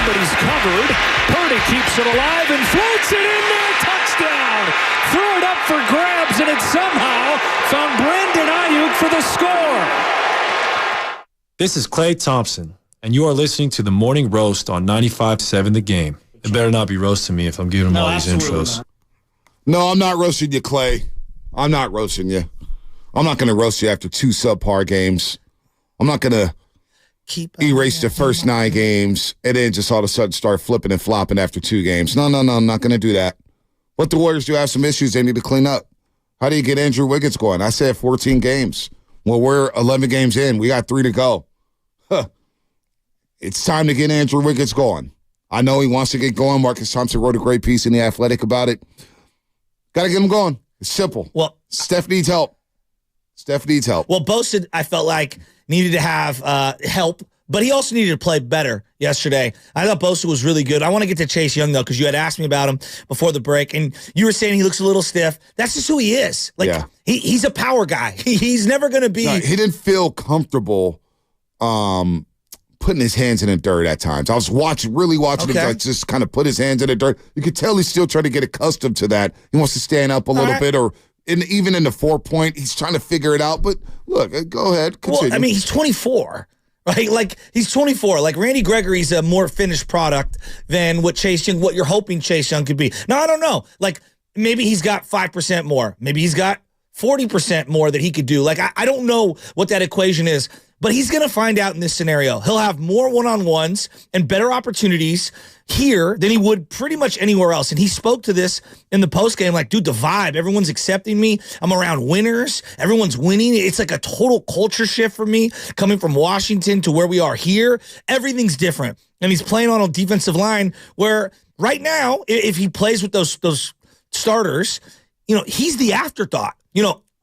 But he's covered. Purdy keeps it alive and floats it in there. Touchdown. Threw it up for grabs, and it somehow found Brandon Ayuk for the score. This is Klay Thompson, and you are listening to the Morning Roast on 95.7 The Game. It better not be roasting me if I'm giving them all these intros. Not. No, I'm not roasting you, Clay. I'm not roasting you. I'm not going to roast you after 2 subpar games. I'm not going to erase the first 9 games and then just all of a sudden start flipping and flopping after 2 games. No, I'm not going to do that. But the Warriors do have some issues they need to clean up. How do you get Andrew Wiggins going? I said 14 games. Well, we're 11 games in. We got 3 to go. It's time to get Andrew Wiggins going. I know he wants to get going. Marcus Thompson wrote a great piece in The Athletic about it. Got to get him going. It's simple. Well, Steph needs help. Well, Bosa, I felt like, needed to have help, but he also needed to play better yesterday. I thought Bosa was really good. I want to get to Chase Young, though, because you had asked me about him before the break, and you were saying he looks a little stiff. That's just who he is. He's a power guy. He's never going to be. No, he didn't feel comfortable putting his hands in the dirt at times. I was really watching him just kind of put his hands in the dirt. You could tell he's still trying to get accustomed to that. He wants to stand up a little bit, or even in the 4-point, he's trying to figure it out. But look, go ahead, continue. Well, I mean, he's 24. Right? Like, he's 24. Like, Randy Gregory's a more finished product than what you're hoping Chase Young could be. Now, I don't know. Like, maybe he's got 5% more. Maybe he's got 40% more that he could do. Like, I don't know what that equation is, but he's going to find out in this scenario. He'll have more one-on-ones and better opportunities here than he would pretty much anywhere else. And he spoke to this in the postgame, like, dude, the vibe, everyone's accepting me. I'm around winners. Everyone's winning. It's like a total culture shift for me coming from Washington to where we are here. Everything's different. And he's playing on a defensive line where right now, if he plays with those starters, he's the afterthought.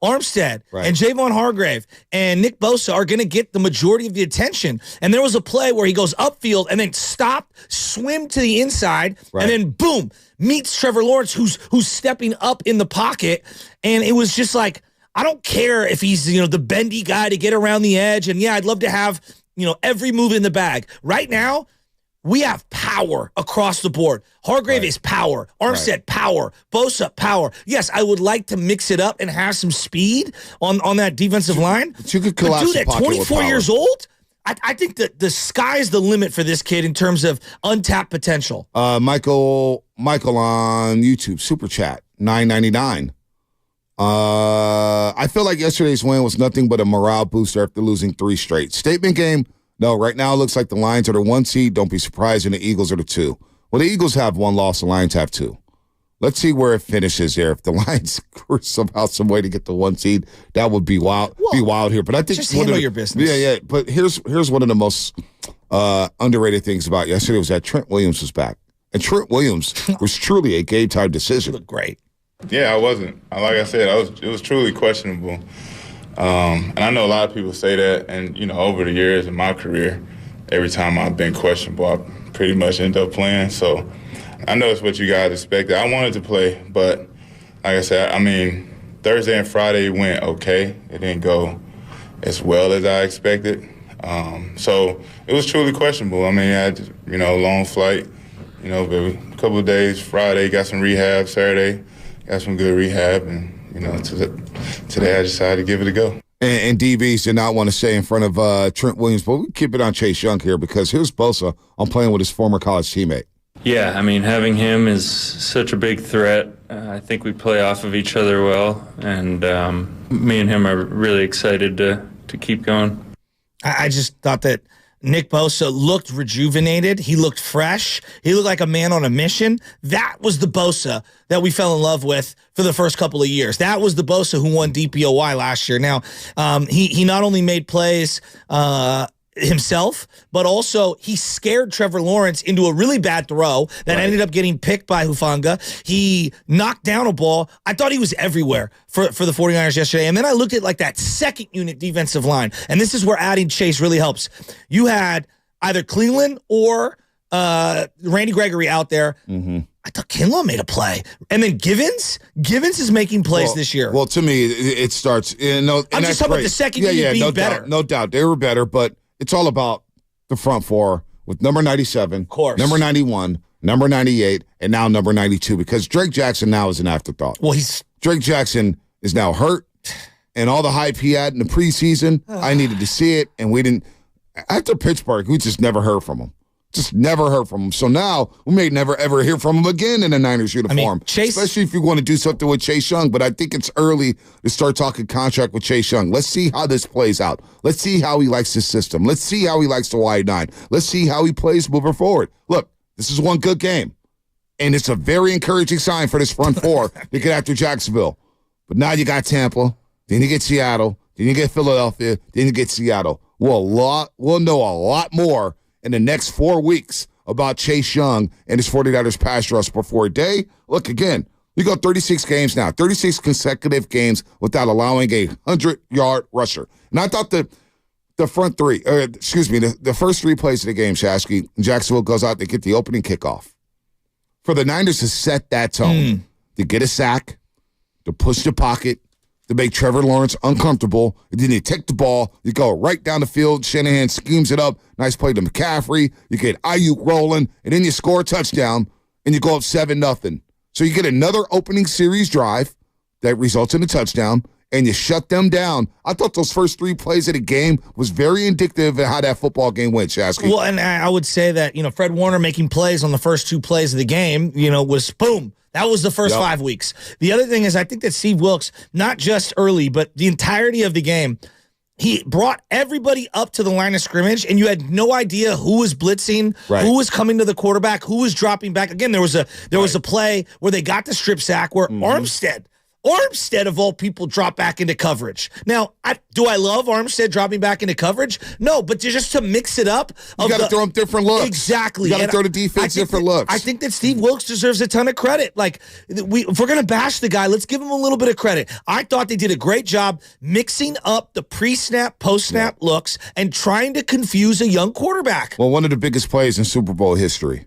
Armstead and Javon Hargrave and Nick Bosa are going to get the majority of the attention. And there was a play where he goes upfield and then swim to the inside, and then boom, meets Trevor Lawrence, who's stepping up in the pocket. And it was just like, I don't care if he's, the bendy guy to get around the edge. And yeah, I'd love to have, every move in the bag. Right now, we have power across the board. Hargrave is power. Armstead, power. Bosa, power. Yes, I would like to mix it up and have some speed on that defensive line. But you could collapse dude, at 24 years old, I think that the sky's the limit for this kid in terms of untapped potential. Michael on YouTube, Super Chat, $9.99. I feel like yesterday's win was nothing but a morale booster after losing 3 straight. Statement game. No, right now it looks like the Lions are the 1 seed. Don't be surprised when the Eagles are the 2. Well, the Eagles have 1 loss. The Lions have 2. Let's see where it finishes there. If the Lions were somehow some way to get the 1 seed, that would be wild. Be wild here. But I think just handle your business. Yeah. But here's one of the most underrated things about yesterday was that Trent Williams was back, and Trent Williams was truly a game time decision. He looked great. Yeah, I wasn't. Like I said, it was truly questionable. And I know a lot of people say that, and over the years in my career, every time I've been questionable, I've pretty much ended up playing. So I know it's what you guys expected. I wanted to play, but like I said, I mean, Thursday and Friday went okay. It didn't go as well as I expected. So it was truly questionable. I mean, I had, long flight, but a couple of days. Friday, got some rehab. Saturday, got some good rehab. And, today I decided to give it a go. And DBs did not want to say in front of Trent Williams, but we keep it on Chase Young here because here's Bosa on playing with his former college teammate. Yeah, I mean, having him is such a big threat. I think we play off of each other well, and me and him are really excited to keep going. I just thought that Nick Bosa looked rejuvenated. He looked fresh. He looked like a man on a mission. That was the Bosa that we fell in love with for the first couple of years. That was the Bosa who won DPOY last year. Now, he not only made plays himself, but also he scared Trevor Lawrence into a really bad throw that ended up getting picked by Hufanga. He knocked down a ball. I thought he was everywhere for the 49ers yesterday. And then I looked at like that second unit defensive line. And this is where adding Chase really helps. You had either Cleveland or Randy Gregory out there. Mm-hmm. I thought Kinlaw made a play. And then Givens is making plays this year. Well, to me, it starts. I'm just talking about the second unit being better. No doubt. They were better, but it's all about the front four with number 97, number 91, number 98, and now number 92 because Drake Jackson now is an afterthought. Well, Drake Jackson is now hurt, and all the hype he had in the preseason, I needed to see it, and we didn't. After Pittsburgh, we just never heard from him. Just never heard from him. So now we may never, ever hear from him again in a Niners uniform, especially if you want to do something with Chase Young. But I think it's early to start talking contract with Chase Young. Let's see how this plays out. Let's see how he likes his system. Let's see how he likes the wide nine. Let's see how he plays moving forward. Look, this is one good game, and it's a very encouraging sign for this front four to get after Jacksonville. But now you got Tampa, then you get Seattle, then you get Philadelphia, then you get Seattle. We'll know a lot more in the next 4 weeks about Chase Young and his 49ers pass rush before a day. Look, again, we go 36 games now, 36 consecutive games without allowing a 100-yard rusher. And I thought the front three, the first 3 plays of the game, Shasky, Jacksonville goes out to get the opening kickoff. For the Niners to set that tone, to get a sack, to push the pocket, to make Trevor Lawrence uncomfortable. And then you take the ball, you go right down the field. Shanahan schemes it up. Nice play to McCaffrey. You get Ayuk rolling, and then you score a touchdown, and you go up 7-0. So you get another opening series drive that results in a touchdown, and you shut them down. I thought those first 3 plays of the game was very indicative of how that football game went, Shasky. Well, and I would say that, Fred Warner making plays on the first 2 plays of the game, was boom. That was the first 5 weeks. The other thing is I think that Steve Wilks, not just early, but the entirety of the game, he brought everybody up to the line of scrimmage, and you had no idea who was blitzing, who was coming to the quarterback, who was dropping back. Again, there was a play where they got the strip sack where Armstead, of all people, dropped back into coverage. Now, do I love Armstead dropping back into coverage? No, but just to mix it up. You got to throw him different looks. Exactly. You got to throw the defense different looks. I think that Steve Wilks deserves a ton of credit. Like, if we're going to bash the guy, let's give him a little bit of credit. I thought they did a great job mixing up the pre-snap, post-snap looks and trying to confuse a young quarterback. Well, one of the biggest plays in Super Bowl history,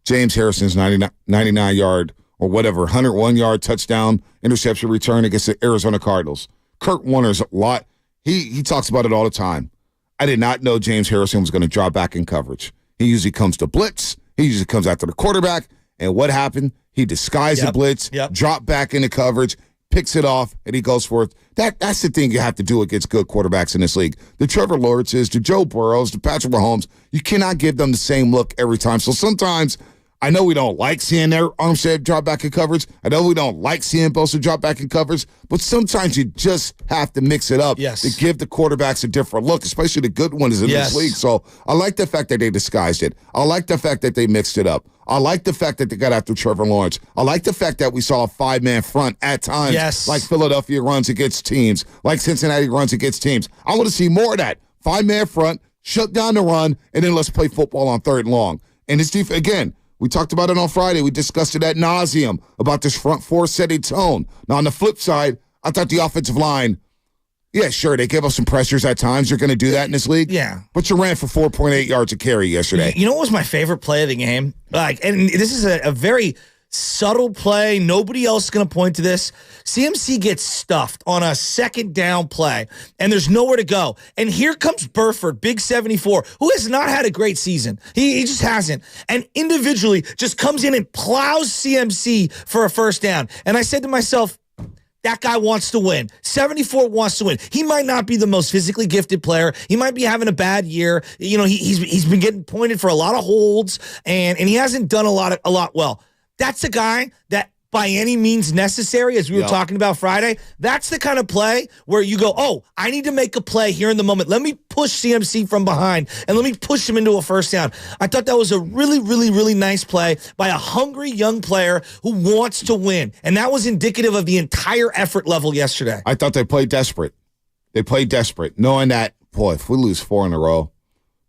James Harrison's 99-yard or whatever, 101-yard touchdown, interception return against the Arizona Cardinals. Kurt Warner's a lot. He talks about it all the time. I did not know James Harrison was going to drop back in coverage. He usually comes to blitz. He usually comes after the quarterback. And what happened? He disguised the blitz, dropped back into coverage, picks it off, and he goes for it. That's the thing you have to do against good quarterbacks in this league. The Trevor Lawrences, the Joe Burrows, the Patrick Mahomes, you cannot give them the same look every time. So sometimes I know we don't like seeing their Armstead drop back in coverage. I know we don't like seeing Bosa drop back in coverage, but sometimes you just have to mix it up to give the quarterbacks a different look, especially the good ones in this league. So I like the fact that they disguised it. I like the fact that they mixed it up. I like the fact that they got after Trevor Lawrence. I like the fact that we saw a 5-man front at times, like Philadelphia runs against teams, like Cincinnati runs against teams. I want to see more of that. 5-man front, shut down the run, and then let's play football on 3rd and long. And it's again, we talked about it on Friday. We discussed it ad nauseum about this front four setting tone. Now, on the flip side, I thought the offensive line Yeah, sure. They give up some pressures at times. You're going to do that in this league. Yeah. But you ran for 4.8 yards a carry yesterday. You know what was my favorite play of the game? And this is a very subtle play. Nobody else is going to point to this. CMC gets stuffed on a second down play, and there's nowhere to go. And here comes Burford, big 74, who has not had a great season. He just hasn't. And individually just comes in and plows CMC for a first down. And I said to myself, that guy wants to win. 74 wants to win. He might not be the most physically gifted player. He might be having a bad year. You know, he's been getting pointed for a lot of holds, and he hasn't done a lot well. That's a guy that by any means necessary, as we were talking about Friday, that's the kind of play where you go, oh, I need to make a play here in the moment. Let me push CMC from behind and let me push him into a first down. I thought that was a really, really, really nice play by a hungry young player who wants to win. And that was indicative of the entire effort level yesterday. I thought they played desperate. They played desperate, knowing that, boy, if we lose 4 in a row,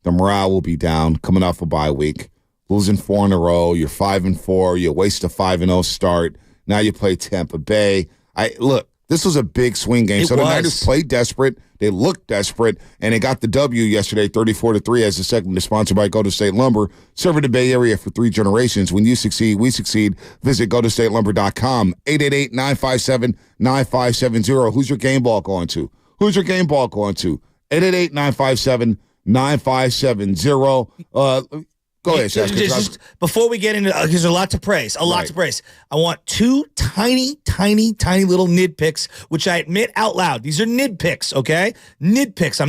the morale will be down coming off a bye week. Losing 4 in a row, you're 5-4, you waste a 5-0 start. Now you play Tampa Bay. Look, this was a big swing game. So the Niners played desperate. They looked desperate, and they got the W yesterday, 34-3, as the segment is sponsored by Golden State Lumber, serving the Bay Area for 3 generations. When you succeed, we succeed. Visit GoldenStateLumber.com. 888-957-9570. Who's your game ball going to? 888-957-9570. Go ahead, Shaq. Just before we get into, because there's a lot to praise, to praise. I want 2 tiny little nitpicks, which I admit out loud. These are nitpicks, okay? Nitpicks.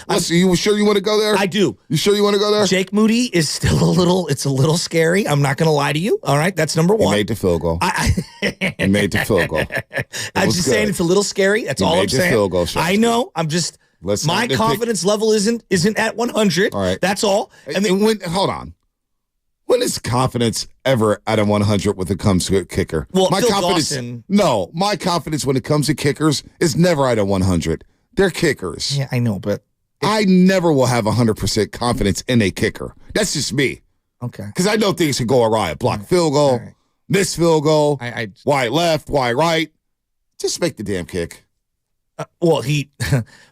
Listen, you sure you want to go there? I do. You sure you want to go there? Jake Moody is still it's a little scary. I'm not going to lie to you. All right, that's number 1. He made the field goal. He made the field goal. I'm just saying it's a little scary. That's all I'm saying. He made the field goal, Shaq. I know. I'm just. My confidence level isn't at 100. All right. That's all. And hold on. When is confidence ever at a 100 when it comes to a kicker? Well, my confidence when it comes to kickers is never at a 100. They're kickers. Yeah, I know, but I never will have 100% confidence in a kicker. That's just me. Okay. Because I know things can go awry. Block field goal, miss field goal, wide left, wide right. Just make the damn kick.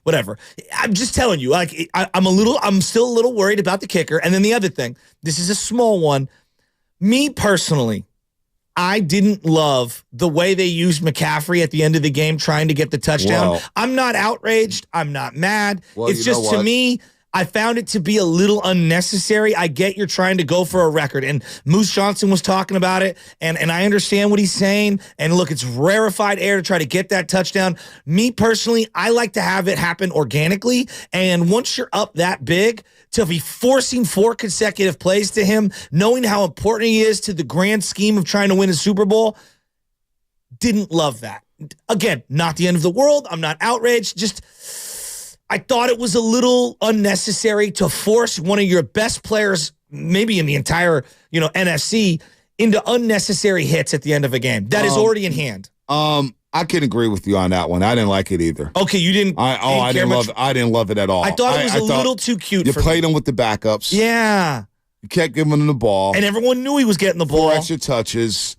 Whatever. I'm just telling you, I'm still a little worried about the kicker. And then the other thing, this is a small one. Me personally, I didn't love the way they used McCaffrey at the end of the game trying to get the touchdown. Whoa. I'm not outraged. I'm not mad. Well, it's just, to me, I found it to be a little unnecessary. I get you're trying to go for a record. And Moose Johnson was talking about it, and I understand what he's saying. And look, it's rarefied air to try to get that touchdown. Me personally, I like to have it happen organically. And once you're up that big, to be forcing 4 consecutive plays to him, knowing how important he is to the grand scheme of trying to win a Super Bowl, didn't love that. Again, not the end of the world. I'm not outraged. Just, I thought it was a little unnecessary to force one of your best players, maybe in the entire, NFC, into unnecessary hits at the end of a game. That is already in hand. I can agree with you on that one. I didn't like it either. Okay, you didn't. I didn't love it. I didn't love it at all. I thought it was a little too cute. You played him with the backups. Yeah. You kept giving him the ball, and everyone knew he was getting the ball. 4 extra touches.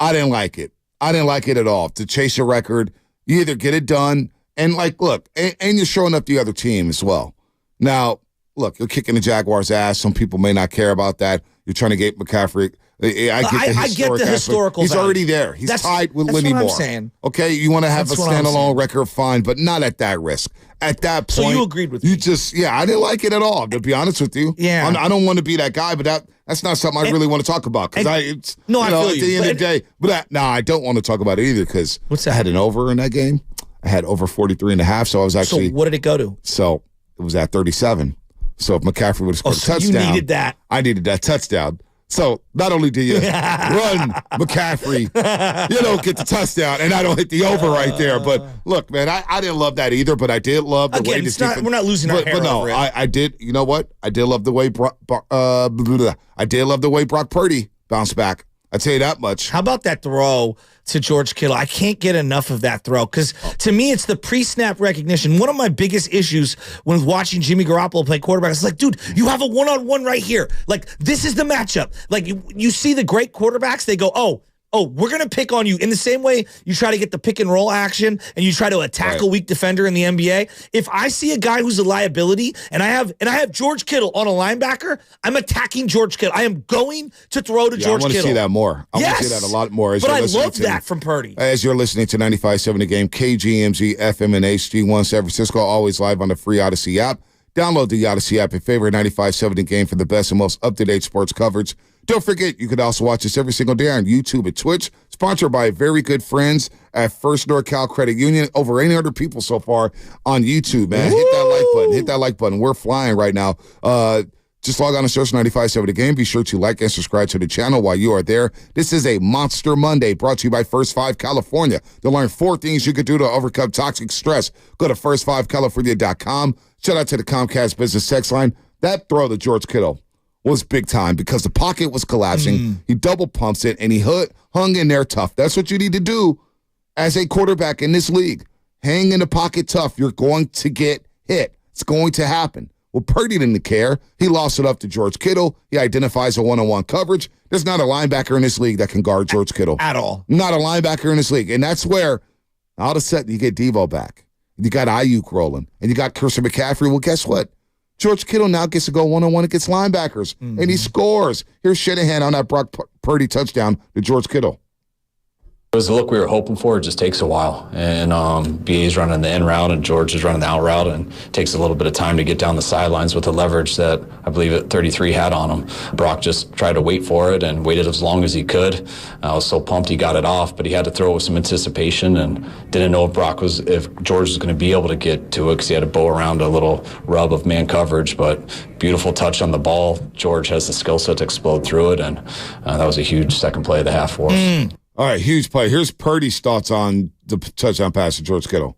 I didn't like it. I didn't like it at all. To chase a record, you either get it done. And, look, and you're showing up the other team as well. Now, look, you're kicking the Jaguars' ass. Some people may not care about that. You're trying to get McCaffrey. I get the historical He's value. Already there. He's tied with Lenny Moore. That's what I'm saying. Okay, you want to have a standalone record, fine, but not at that risk. At that point. So you agreed with me. I didn't like it at all, to be honest with you. Yeah. I don't want to be that guy, but that's not something I really want to talk about. Because I feel at the end of the day, I don't want to talk about it either because I had an over in that game. I had over 43.5, so I was actually. So what did it go to? So it was at 37. So if McCaffrey would have scored a touchdown. You needed that. I needed that touchdown. So not only do you run McCaffrey, you don't get the touchdown, and I don't hit the over right there. But look, man, I didn't love that either, but I did love the way this defense. We're not losing our hair over it. I did. You know what? I did love the way Brock Purdy bounced back. I'd say that much. How about that throw to George Kittle? I can't get enough of that throw because to me, it's the pre-snap recognition. One of my biggest issues when watching Jimmy Garoppolo play quarterback is like, dude, you have a one-on-one right here. Like, this is the matchup. Like, you see the great quarterbacks, they go, oh, oh, we're going to pick on you in the same way you try to get the pick and roll action and you try to attack a weak defender in the NBA. If I see a guy who's a liability and I have George Kittle on a linebacker, I'm attacking George Kittle. I am going to throw to George Kittle. I want to see that more. I want to see that a lot more. But I love that from Purdy. As you're listening to 95.7 The Game, KGMZ, FM, and HD1 San Francisco, always live on the free Odyssey app. Download the Odyssey app and favorite 95.7 The Game for the best and most up-to-date sports coverage. Don't forget, you can also watch us every single day on YouTube and Twitch. Sponsored by very good friends at First NorCal Credit Union. Over 800 people so far on YouTube, man. Woo! Hit that like button. Hit that like button. We're flying right now. Just log on to search 95.7 The Game. Be sure to like and subscribe to the channel while you are there. This is a Monster Monday brought to you by First 5 California. To learn 4 things you could do to overcome toxic stress, go to first5california.com. Shout out to the Comcast Business Text Line. That throw to George Kittle was big time because the pocket was collapsing. He double pumps it, and he hung in there tough. That's what you need to do as a quarterback in this league. Hang in the pocket tough. You're going to get hit. It's going to happen. Well, Purdy didn't care. He lost it up to George Kittle. He identifies a one-on-one coverage. There's not a linebacker in this league that can guard George Kittle. At all. Not a linebacker in this league. And that's where all of a sudden you get Deebo back. You got Ayuk rolling. And you got Christian McCaffrey. Well, guess what? George Kittle now gets to go one-on-one against linebackers, and he scores. Here's Shanahan on that Brock Purdy touchdown to George Kittle. It was the look we were hoping for. It just takes a while. And BA's running the in route, and George is running the out route, and it takes a little bit of time to get down the sidelines with the leverage that I believe at 33 had on him. Brock just tried to wait for it and waited as long as he could. I was so pumped he got it off, but he had to throw it with some anticipation and didn't know if George was going to be able to get to it because he had to bow around a little rub of man coverage. But beautiful touch on the ball. George has the skill set to explode through it, and that was a huge second play of the half for us. All right, huge play. Here's Purdy's thoughts on the touchdown pass to George Kittle.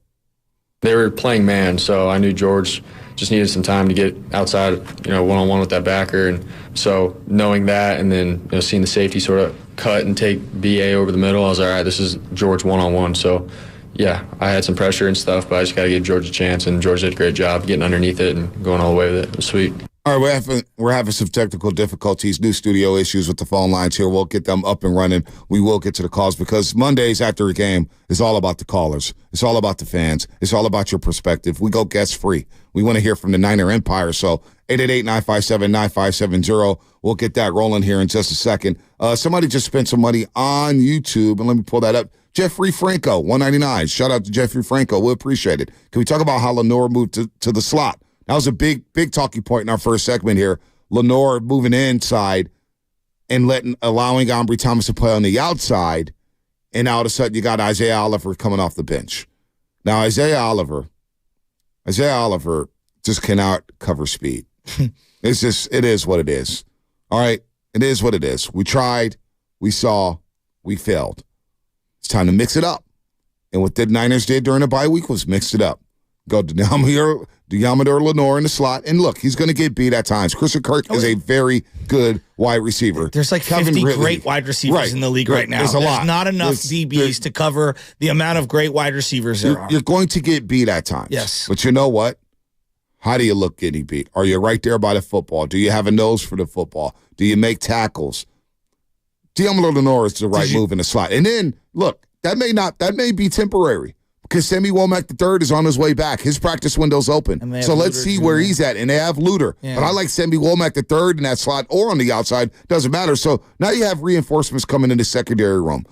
They were playing man, so I knew George just needed some time to get outside, one-on-one with that backer. And so knowing that and then seeing the safety sort of cut and take BA over the middle, I was all right, this is George one-on-one. So, yeah, I had some pressure and stuff, but I just got to give George a chance, and George did a great job getting underneath it and going all the way with it. It was sweet. All right, we're having some technical difficulties, new studio issues with the phone lines here. We'll get them up and running. We will get to the calls because Mondays after a game is all about the callers. It's all about the fans. It's all about your perspective. We go guest free. We want to hear from the Niner Empire. So 888-957-9570. We'll get that rolling here in just a second. Somebody just spent some money on YouTube, and let me pull that up. Jeffrey Franco, $199. Shout out to Jeffrey Franco. We appreciate it. Can we talk about how Lenore moved to the slot? That was a big talking point in our first segment here. Lenore moving inside and allowing Ambry Thomas to play on the outside, and all of a sudden you got Isaiah Oliver coming off the bench. Now Isaiah Oliver just cannot cover speed. It is what it is. All right, it is what it is. We tried, we saw, we failed. It's time to mix it up. And what the Niners did during the bye week was mix it up. Go Deommodore Lenore in the slot. And look, he's going to get beat at times. Christian Kirk is a very good wide receiver. There's like 50 great wide receivers in the league right now. There's not enough DBs to cover the amount of great wide receivers there are. You're going to get beat at times. Yes. But you know what? How do you look getting beat? Are you right there by the football? Do you have a nose for the football? Do you make tackles? Deommodore Lenore is the right move in the slot. And then, look, that may be temporary. Because Sammy Womack III is on his way back. His practice window's open. So let's see where he's at. And they have Luter. Yeah. But I like Sammy Womack III in that slot or on the outside. Doesn't matter. So now you have reinforcements coming in the secondary room.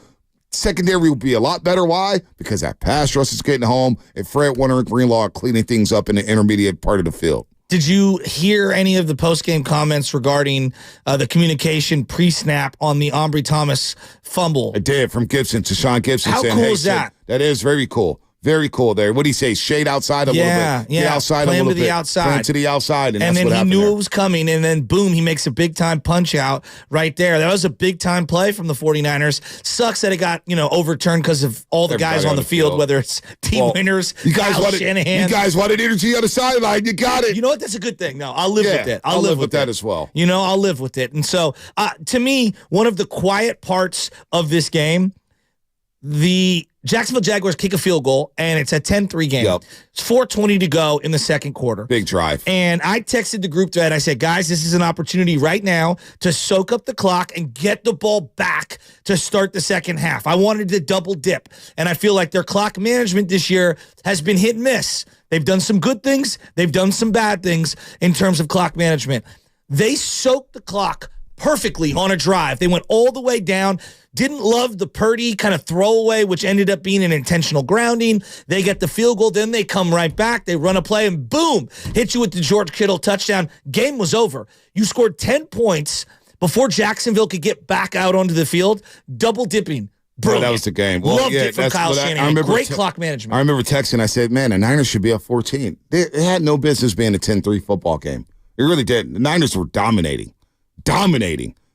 Secondary will be a lot better. Why? Because that pass rush is getting home, and Fred Warner and Greenlaw are cleaning things up in the intermediate part of the field. Did you hear any of the post-game comments regarding the communication pre-snap on the Ambry Thomas fumble? I did, from Gibson to Sean Gibson. How saying, cool is that? That is very cool. Very cool there. What do you say? Shade outside a little bit. Yeah, Get outside play a little him to bit. the outside. Play him to the outside, and that's then what he happened knew there. it was coming, and then boom, he makes a big-time punch-out right there. That was a big-time play from the 49ers. Sucks that it got overturned because of all the guys on the field, whether it's T. Winters, Shanahan. You guys wanted energy on the sideline. You got it. You know what? That's a good thing. No, I'll live with it. I'll live with that as well. I'll live with it. And so, to me, one of the quiet parts of this game, the Jacksonville Jaguars kick a field goal, and it's a 10-3 game. Yep. It's 4:20 to go in the second quarter. Big drive. And I texted the group thread. I said, guys, this is an opportunity right now to soak up the clock and get the ball back to start the second half. I wanted to double dip, and I feel like their clock management this year has been hit and miss. They've done some good things. They've done some bad things in terms of clock management. They soaked the clock perfectly on a drive. They went all the way down. Didn't love the Purdy kind of throwaway, which ended up being an intentional grounding. They get the field goal. Then they come right back. They run a play and boom, hit you with the George Kittle touchdown. Game was over. You scored 10 points before Jacksonville could get back out onto the field. Double dipping. Brilliant. That was the game. Well, Loved it from Kyle Shanahan. Great clock management. I remember texting. I said, man, the Niners should be up 14. They had no business being a 10-3 football game. It really didn't. The Niners were dominating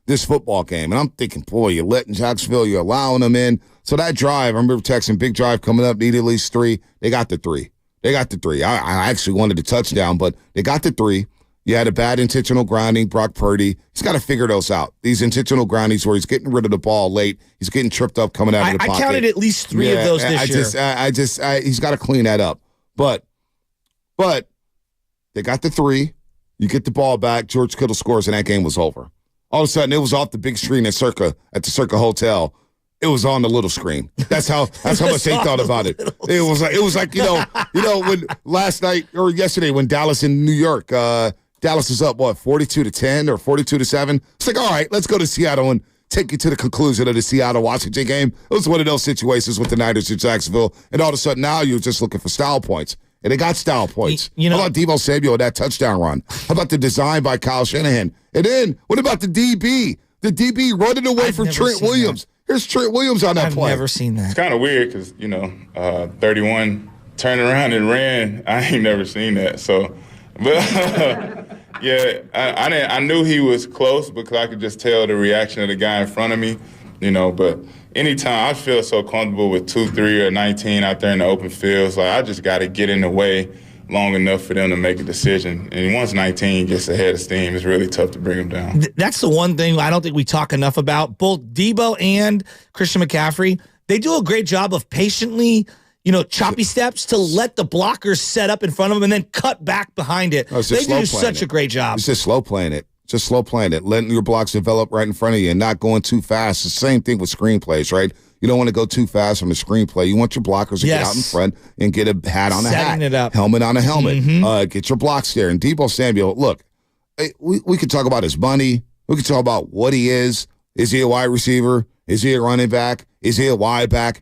this football game. And I'm thinking, boy, you're letting Jacksonville, you're allowing them in. So that drive, I remember texting, big drive coming up, needed at least 3. They got the 3. I actually wanted a touchdown, but they got the 3. You had a bad intentional grounding, Brock Purdy. He's got to figure those out. These intentional groundings where he's getting rid of the ball late. He's getting tripped up coming out of the pocket. I counted at least 3 of those this year. He's got to clean that up. But they got the 3. You get the ball back. George Kittle scores, and that game was over. All of a sudden, it was off the big screen at the Circa Hotel. It was on the little screen. That's how much they thought about it. It was like when last night or yesterday when Dallas in New York, Dallas is up 42-10 or 42-7. It's like, all right, let's go to Seattle and take you to the conclusion of the Seattle-Washington game. It was one of those situations with the Niners in Jacksonville, and all of a sudden now you're just looking for style points. And they got style points. How about Deebo Samuel, that touchdown run? How about the design by Kyle Shanahan? And then, what about the DB? The DB running away from Trent Williams. Here's Trent Williams on that play. I've never seen that. It's kind of weird because, 31 turned around and ran. I ain't never seen that. So, but, yeah, I knew he was close because I could just tell the reaction of the guy in front of me, but anytime I feel so comfortable with 2-3 or 19 out there in the open fields, like I just got to get in the way long enough for them to make a decision. And once 19 gets ahead of steam, it's really tough to bring them down. That's the one thing I don't think we talk enough about. Both Deebo and Christian McCaffrey, they do a great job of patiently, choppy steps to let the blockers set up in front of them and then cut back behind it. They do such a great job. It's just slow playing it. Letting your blocks develop right in front of you and not going too fast. The same thing with screenplays, right? You don't want to go too fast on the screenplay. You want your blockers to get out in front and get a hat on a hat, it up. Helmet on a helmet. Get your blocks there. And Deebo Samuel, look, we could talk about his money. We could talk about what he is. Is he a wide receiver? Is he a running back? Is he a wide back?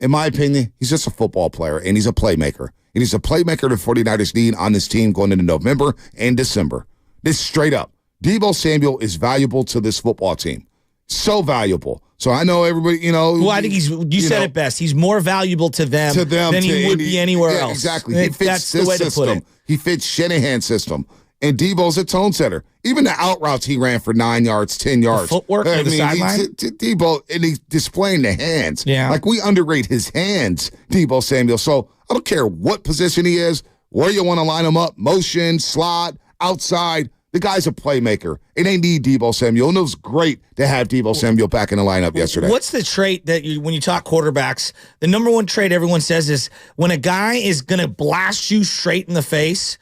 In my opinion, he's just a football player, and he's a playmaker. And he's a playmaker the 49ers need on this team going into November and December. This straight up. Deebo Samuel is valuable to this football team. So valuable. So I know everybody, Well, I think you said it best. He's more valuable to them than he would be anywhere else. Exactly. He fits this system. He fits Shanahan's system. And Deebo's a tone setter. Even the out routes he ran for 9 yards, 10 yards. The footwork on the sideline. Deebo, and he's displaying the hands. Yeah. Like we underrate his hands, Deebo Samuel. So I don't care what position he is, where you want to line him up, motion, slot, outside. The guy's a playmaker, and they need Deebo Samuel. And it was great to have Deebo Samuel back in the lineup yesterday. What's the trait that when you talk quarterbacks, the number one trait everyone says is when a guy is going to blast you straight in the face,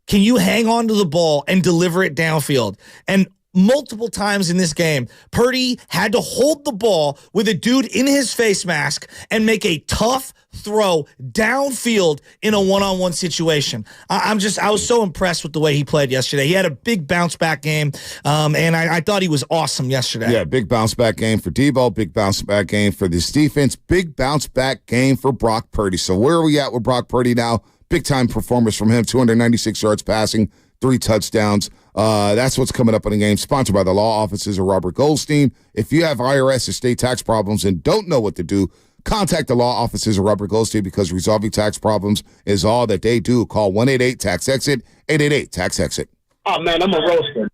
can you hang on to the ball and deliver it downfield? And multiple times in this game, Purdy had to hold the ball with a dude in his face mask and make a tough throw downfield in a one-on-one situation. I was so impressed with the way he played yesterday. He had a big bounce-back game, and I thought he was awesome yesterday. Yeah, big bounce-back game for Deebo, big bounce-back game for this defense, big bounce-back game for Brock Purdy. So where are we at with Brock Purdy now? Big-time performance from him, 296 yards passing, 3 touchdowns. That's what's coming up in the game. Sponsored by the law offices of Robert Goldstein. If you have IRS or state tax problems and don't know what to do, contact the law offices of Robert Goldstein because resolving tax problems is all that they do. Call 1-888-TAX-EXIT, 888-TAX-EXIT. Oh, man, I'm a roaster.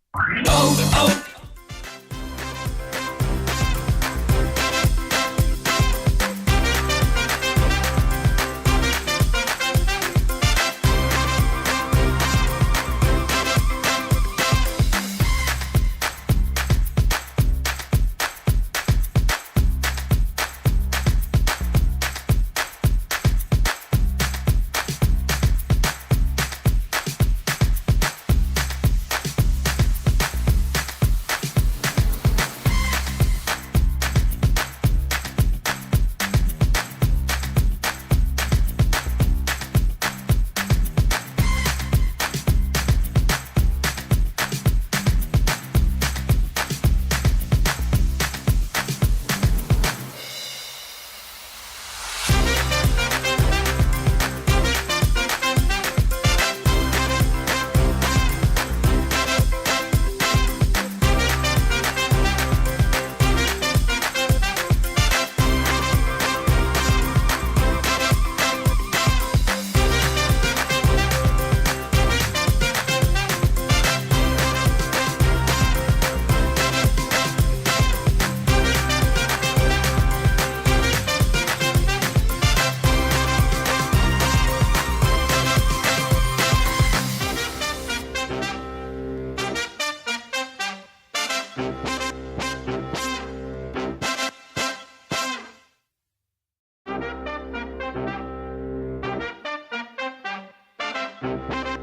Bye.